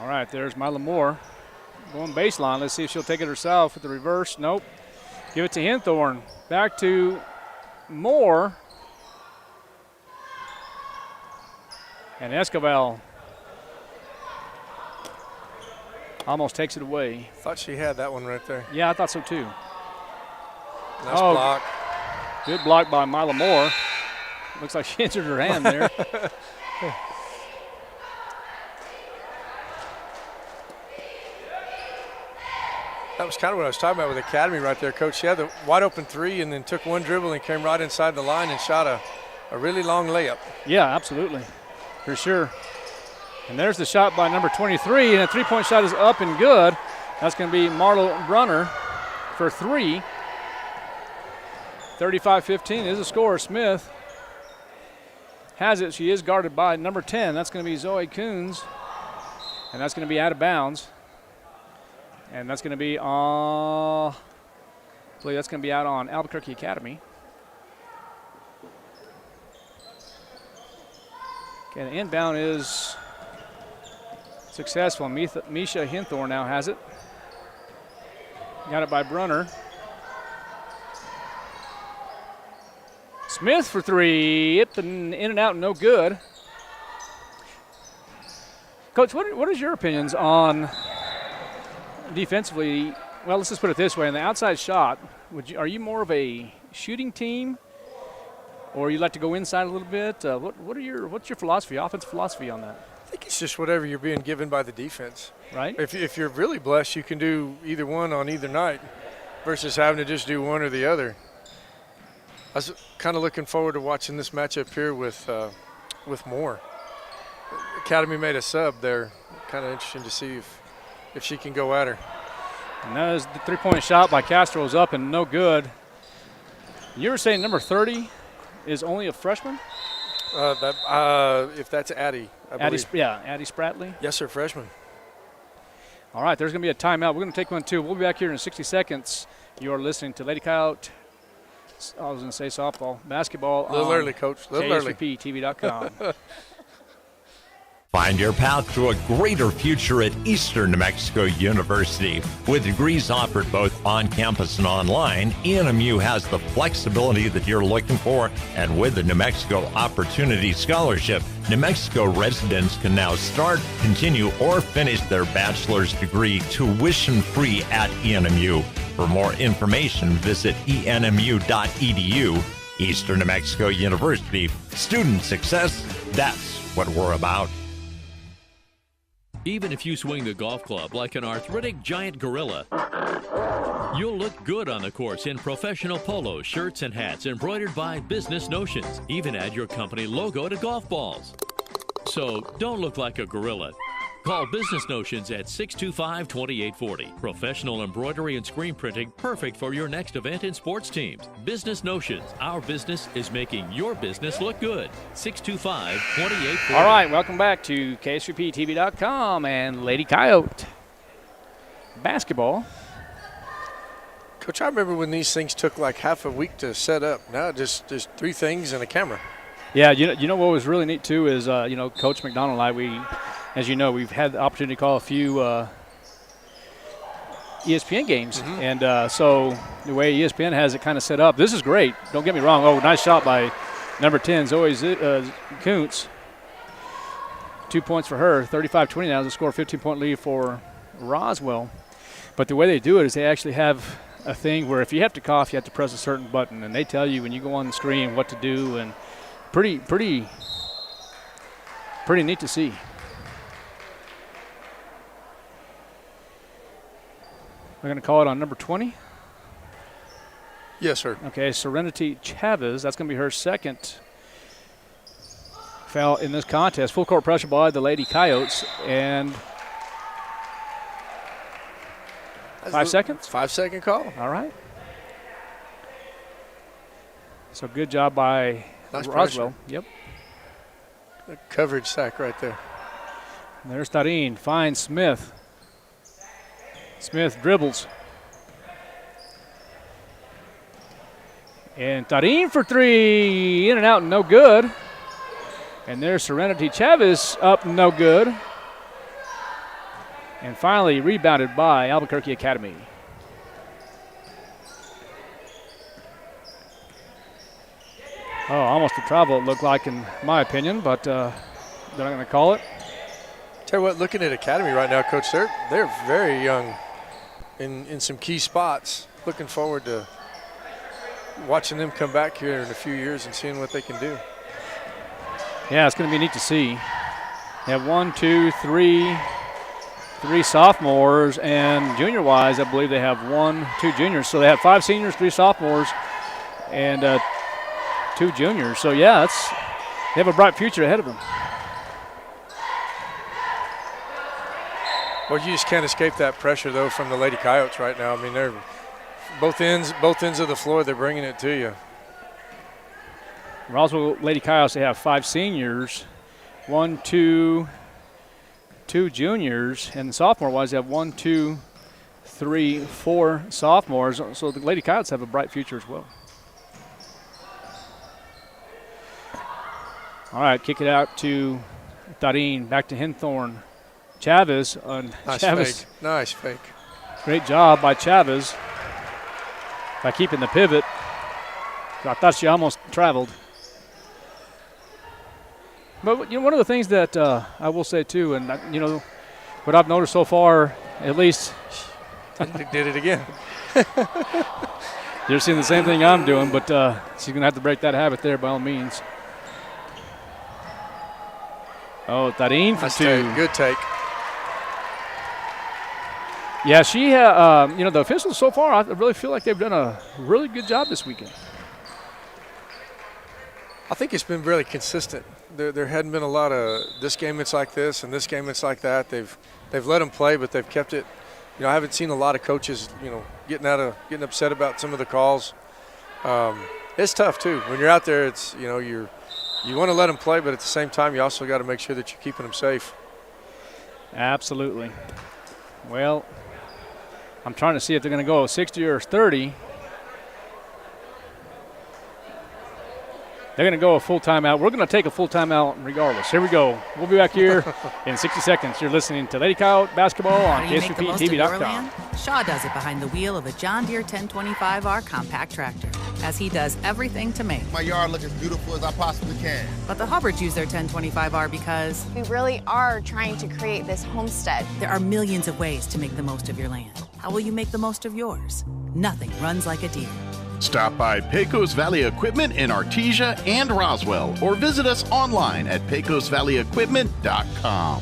All right, there's Mila Moore going baseline. Let's see if she'll take it herself with the reverse. Nope. Give it to Hinthorn. Back to Moore. And Escobar almost takes it away. Thought she had that one right there. Yeah, I thought so too. Nice block. Good block by Mila Moore. Looks like she injured her hand there. That was kind of what I was talking about with Academy right there, Coach. She had the wide open 3 and then took one dribble and came right inside the line and shot a really long layup. Yeah, absolutely. For sure. And there's the shot by number 23, and a 3-point shot is up and good. That's going to be Marlo Brunner for 3. 35-15 is the score. Smith has it. She is guarded by number 10. That's going to be Zoe Coons, and that's going to be out of bounds. And that's going to be I believe that's going to be out on Albuquerque Academy. Okay, the inbound is successful. Misha Hinthorn now has it. Got it by Brunner. Smith for 3. Hit in and out, no good. Coach, what is your opinions on defensively? Well, let's just put it this way: in the outside shot, are you more of a shooting team, or you like to go inside a little bit? What's your philosophy, offensive philosophy on that? I think it's just whatever you're being given by the defense. Right. If you're really blessed, you can do either one on either night, versus having to just do one or the other. I was kind of looking forward to watching this matchup here with Moore. Academy made a sub there. Kind of interesting to see if she can go at her. And that is the 3-point shot by Castro is up and no good. You were saying number 30 is only a freshman? If that's Addie, I believe. Addie Spratley. Yes, sir, freshman. All right, there's going to be a timeout. We're going to take one, too. We'll be back here in 60 seconds. You are listening to Lady Coyote. I was going to say softball, basketball. A little early, Coach. A little early. KSVPTV.com. Find your path to a greater future at Eastern New Mexico University. With degrees offered both on campus and online, ENMU has the flexibility that you're looking for. And with the New Mexico Opportunity Scholarship, New Mexico residents can now start, continue, or finish their bachelor's degree tuition-free at ENMU. For more information, visit enmu.edu. Eastern New Mexico University. Student success, that's what we're about. Even if you swing the golf club like an arthritic giant gorilla, you'll look good on the course in professional polos, shirts, and hats embroidered by Business Notions. Even add your company logo to golf balls. So don't look like a gorilla. Call Business Notions at 625-2840. Professional embroidery and screen printing, perfect for your next event and sports teams. Business Notions. Our business is making your business look good. 625-2840. All right, welcome back to KSVPTV.com and Lady Coyote basketball. Coach, I remember when these things took like half a week to set up. Now just 3 things and a camera. Yeah, you know what was really neat too is Coach McDonald and I, as you know, we've had the opportunity to call a few ESPN games. And so the way ESPN has it kind of set up, this is great. Don't get me wrong. Oh, nice shot by number 10, Zoe Kuntz. 2 points for her. 35-20 now. The score, 15-point lead for Roswell. But the way they do it is they actually have a thing where if you have to cough, you have to press a certain button. And they tell you when you go on the screen what to do. And pretty neat to see. We're going to call it on number 20. Yes, sir. Okay, Serenity Chavez. That's going to be her second foul in this contest. Full court pressure by the Lady Coyotes. And 5 seconds? 5 second call. All right. So good job by Nice Roswell. pressure. Yep. A coverage sack right there. And there's Tarin. Finds Smith. Smith dribbles. And Tarin for three. In and out, no good. And there's Serenity Chavez up, no good. And finally rebounded by Albuquerque Academy. Oh, almost a travel it looked like in my opinion, but they're not going to call it. Tell you what, looking at Academy right now, Coach, they're very young in some key spots. Looking forward to watching them come back here in a few years and seeing what they can do. Yeah, it's going to be neat to see. They have 1, 2, 3 sophomores, and junior-wise, I believe they have 1, 2 juniors. So they have 5 seniors, 3 sophomores, and 2 juniors. So, yeah, they have a bright future ahead of them. Well, you just can't escape that pressure, though, from the Lady Coyotes right now. I mean, they're both ends of the floor, they're bringing it to you. Roswell Lady Coyotes, they have 5 seniors, 1, 2 juniors, and sophomore-wise, they have 1, 2, 3, 4 sophomores. So the Lady Coyotes have a bright future as well. All right, kick it out to Tarin, back to Henthorn. Chavez. Nice Chavez. fake. Nice fake. Great job by Chavez by keeping the pivot. I thought she almost traveled. But, you know, one of the things that I will say, too, and, you know, what I've noticed so far, at least. Did it again. You're seeing the same thing I'm doing, but she's going to have to break that habit there by all means. Oh, Tarin for 2. Take. Good take. Yeah, she, you know, the officials so far, I really feel like they've done a really good job this weekend. I think it's been really consistent. There hadn't been a lot of this game it's like this and this game it's like that. They've let them play, but they've kept it. You know, I haven't seen a lot of coaches, you know, getting upset about some of the calls. It's tough too when you're out there. It's, you know, you want to let them play, but at the same time, you also got to make sure that you're keeping them safe. Absolutely. Well, I'm trying to see if they're going to go 60 or 30. They're going to go a full timeout. We're going to take a full timeout regardless. Here we go. We'll be back here in 60 seconds. You're listening to Lady Coyote Basketball on KSVPTV.com. Shaw does it behind the wheel of a John Deere 1025R compact tractor, as he does everything to make My yard look as beautiful as I possibly can. But the Hubbards use their 1025R because We really are trying to create this homestead. there are millions of ways to make the most of your land. How will you make the most of yours? Nothing runs like a deer. Stop by Pecos Valley Equipment in Artesia and Roswell, or visit us online at pecosvalleyequipment.com.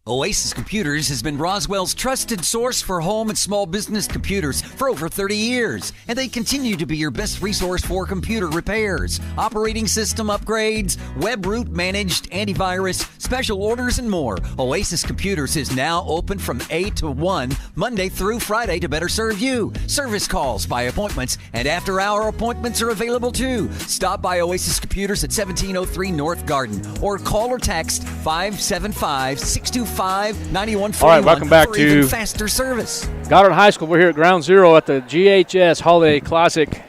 Oasis Computers has been Roswell's trusted source for home and small business computers for over 30 years, and they continue to be your best resource for computer repairs, operating system upgrades, web root managed antivirus, special orders, and more. Oasis Computers is now open from 8 to 1, Monday through Friday to better serve you. Service calls by appointments and after-hour appointments are available too. Stop by Oasis Computers at 1703 North Garden or call or text 575-625-9141 All right, welcome back for even to faster service. Goddard High School. We're here at Ground Zero at the GHS Holiday Classic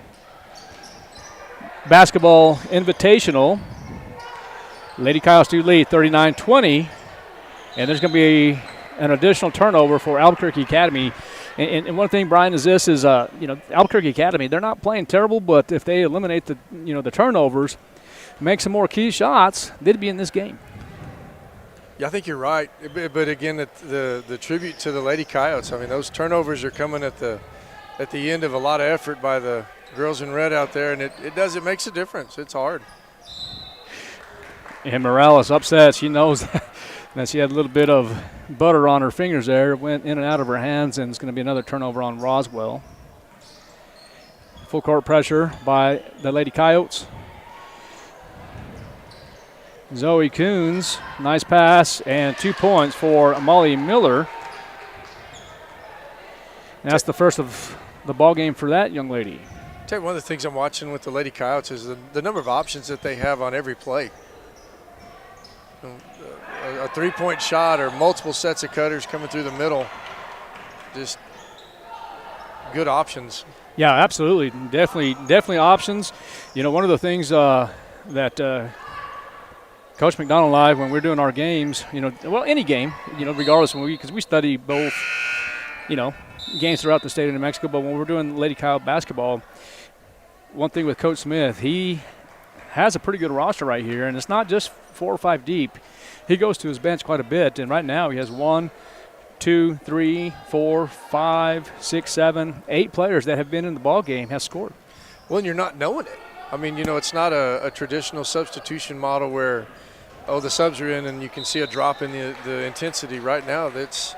Basketball Invitational. Lady Coyotes do lead 39-20, and there's going to be an additional turnover for Albuquerque Academy. And one thing, Brian, is this is Albuquerque Academy, they're not playing terrible, but if they eliminate the turnovers, make some more key shots, they'd be in this game. Yeah, I think you're right. But again, the tribute to the Lady Coyotes. I mean, those turnovers are coming at the end of a lot of effort by the girls in red out there, and it makes a difference. It's hard. And Morales upset. She knows that she had a little bit of butter on her fingers there. It went in and out of her hands, and it's going to be another turnover on Roswell. Full court pressure by the Lady Coyotes. Zoe Coons, nice pass, and 2 points for Molly Miller. And that's the first of the ball game for that young lady. Tell you, one of the things I'm watching with the Lady Coyotes is the number of options that they have on every play. A three-point shot or multiple sets of cutters coming through the middle. Just good options. Yeah, absolutely. Definitely options. One of the things that Coach McDonald and I, when we're doing our games, any game, regardless, because we study both, games throughout the state of New Mexico, but when we're doing Lady Coyote basketball, one thing with Coach Smith, he has a pretty good roster right here, and it's not just 4 or 5 deep. He goes to his bench quite a bit, and right now he has 1, 2, 3, 4, 5, 6, 7, 8 players that have been in the ball game have scored. Well, and you're not knowing it. I mean, it's not a traditional substitution model where, the subs are in and you can see a drop in the intensity. Right now, it's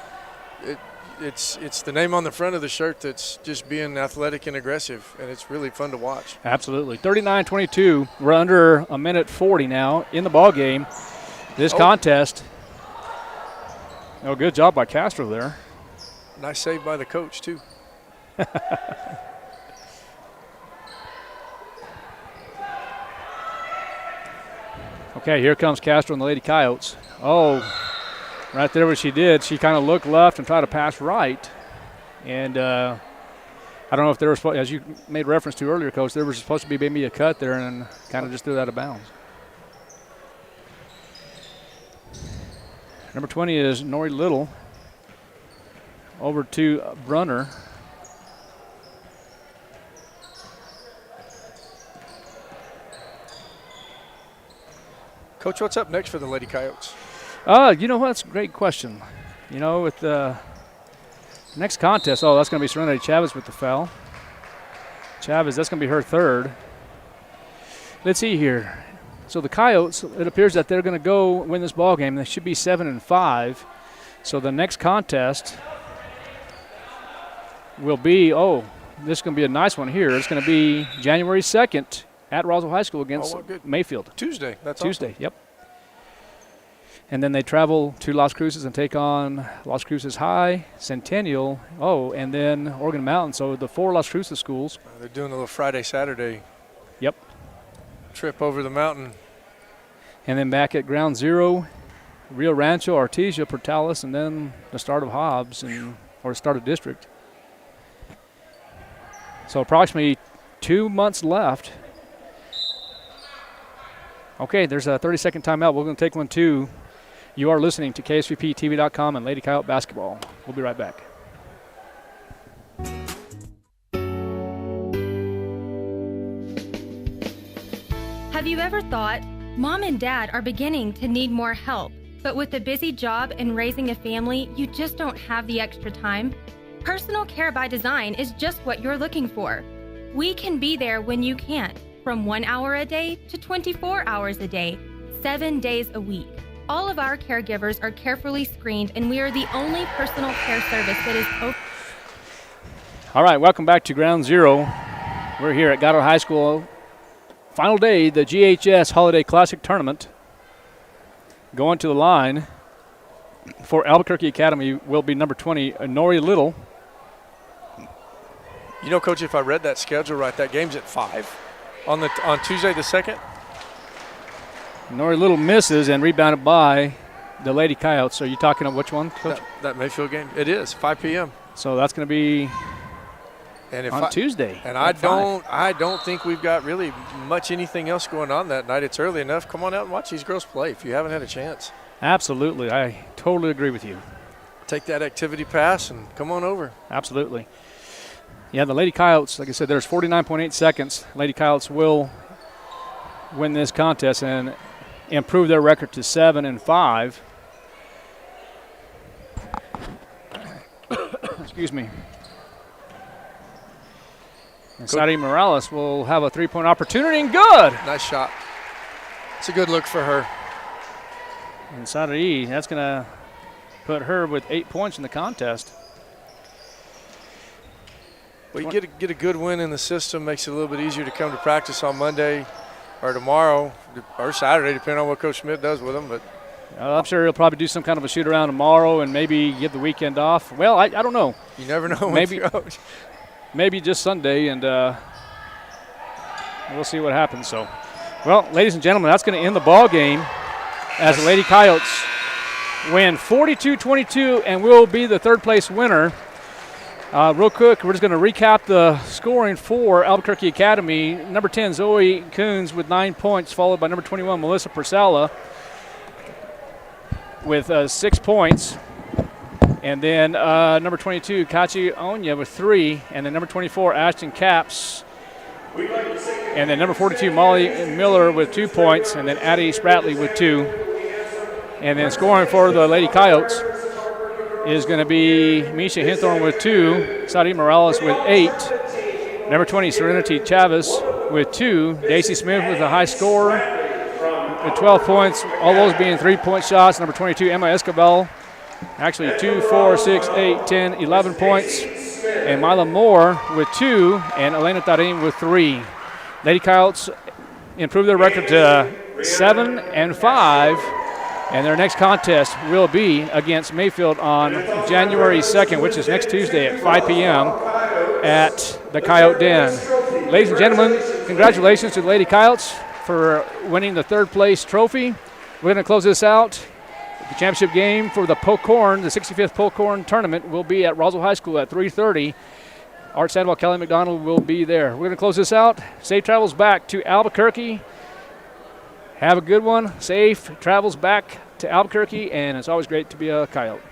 the name on the front of the shirt that's just being athletic and aggressive, and it's really fun to watch. Absolutely. 39-22. We're under a minute 40 now in the ball game. This contest. Good job by Castro there. Nice save by the coach, too. Okay, here comes Castro and the Lady Coyotes. Right there what she did, she kind of looked left and tried to pass right. And I don't know if there was, as you made reference to earlier, Coach, there was supposed to be maybe a cut there and kind of just threw that out of bounds. Number 20 is Nori Little. Over to Brunner. Coach, what's up next for the Lady Coyotes? That's a great question. With the next contest, that's going to be Serenity Chavez with the foul. Chavez, that's going to be her third. Let's see here. So the Coyotes, it appears that they're going to go win this ball game. They should be 7-5. So the next contest will be, this is going to be a nice one here. It's going to be January 2nd at Roswell High School against Mayfield. Tuesday. That's Tuesday, awesome. Yep. And then they travel to Las Cruces and take on Las Cruces High, Centennial, and then Oregon Mountain. So the 4 Las Cruces schools. They're doing a little Friday, Saturday. Yep. Trip over the mountain. And then back at Ground Zero, Rio Rancho, Artesia, Portales, and then the start of Hobbs or start of district. So approximately 2 months left. Okay, there's a 30-second timeout. We're going to take one too. You are listening to KSVPTV.com and Lady Coyote Basketball. We'll be right back. Have you ever thought, Mom and Dad are beginning to need more help, but with a busy job and raising a family, you just don't have the extra time? Personal Care by Design is just what you're looking for. We can be there when you can't, from 1 hour a day to 24 hours a day, 7 days a week. All of our caregivers are carefully screened, and we are the only personal care service that is open. All right, welcome back to Ground Zero. We're here at Goddard High School. Final day, the GHS Holiday Classic Tournament. Going to the line for Albuquerque Academy will be number 20, Nori Little. Coach, if I read that schedule right, that game's at 5 on Tuesday the 2nd. Nori Little misses and rebounded by the Lady Coyotes. Are you talking about which one, Coach? That Mayfield game. It is, 5 p.m. So that's going to be And on Tuesday. And I don't think we've got really much anything else going on that night. It's early enough. Come on out and watch these girls play if you haven't had a chance. Absolutely. I totally agree with you. Take that activity pass and come on over. Absolutely. Yeah, the Lady Coyotes, like I said, there's 49.8 seconds. Lady Coyotes will win this contest and improve their record to 7-5. Excuse me. And Sadie Morales will have a three-point opportunity, and good. Nice shot. It's a good look for her. And Sadie, that's going to put her with 8 points in the contest. Well, you get a good win in the system, makes it a little bit easier to come to practice on Monday or tomorrow or Saturday, depending on what Coach Schmidt does with them. But I'm sure he'll probably do some kind of a shoot-around tomorrow and maybe give the weekend off. Well, I don't know. You never know. Maybe just Sunday, and we'll see what happens. So, well, ladies and gentlemen, that's going to end the ball game as the Lady Coyotes win 42-22 and will be the third-place winner. Real quick, we're just going to recap the scoring for Albuquerque Academy. Number 10, Zoe Coons with 9 points, followed by number 21, Melissa Purcella with 6 points. And then number 22, Kachi Onya with 3. And then number 24, Ashton Capps. And then number 42, Molly Miller with 2 points. And then Addie Spratley with 2. And then scoring for the Lady Coyotes is going to be Misha Hinthorn with 2, Sadie Morales with 8, number 20, Serenity Chavez with 2, Daisy Smith with a high score with 12 points, all those being 3-point shots. Number 22, Emma Escobar, actually 2, 4, 6, 8, 10, 11 points, and Mila Moore with 2, and Elena Tarim with 3. Lady Coyotes improved their record to 7-5. And their next contest will be against Mayfield on January 2nd, which is next Tuesday at 5 p.m. at the Coyote Den. Ladies and gentlemen, congratulations to the Lady Coyotes for winning the third-place trophy. We're going to close this out. The championship game for the Pocorn, the 65th Pocorn tournament, will be at Roswell High School at 3:30. Art Sandoval, Kelly McDonald will be there. We're going to close this out. Safe travels back to Albuquerque. Have a good one. Safe travels back to Albuquerque, and it's always great to be a Coyote.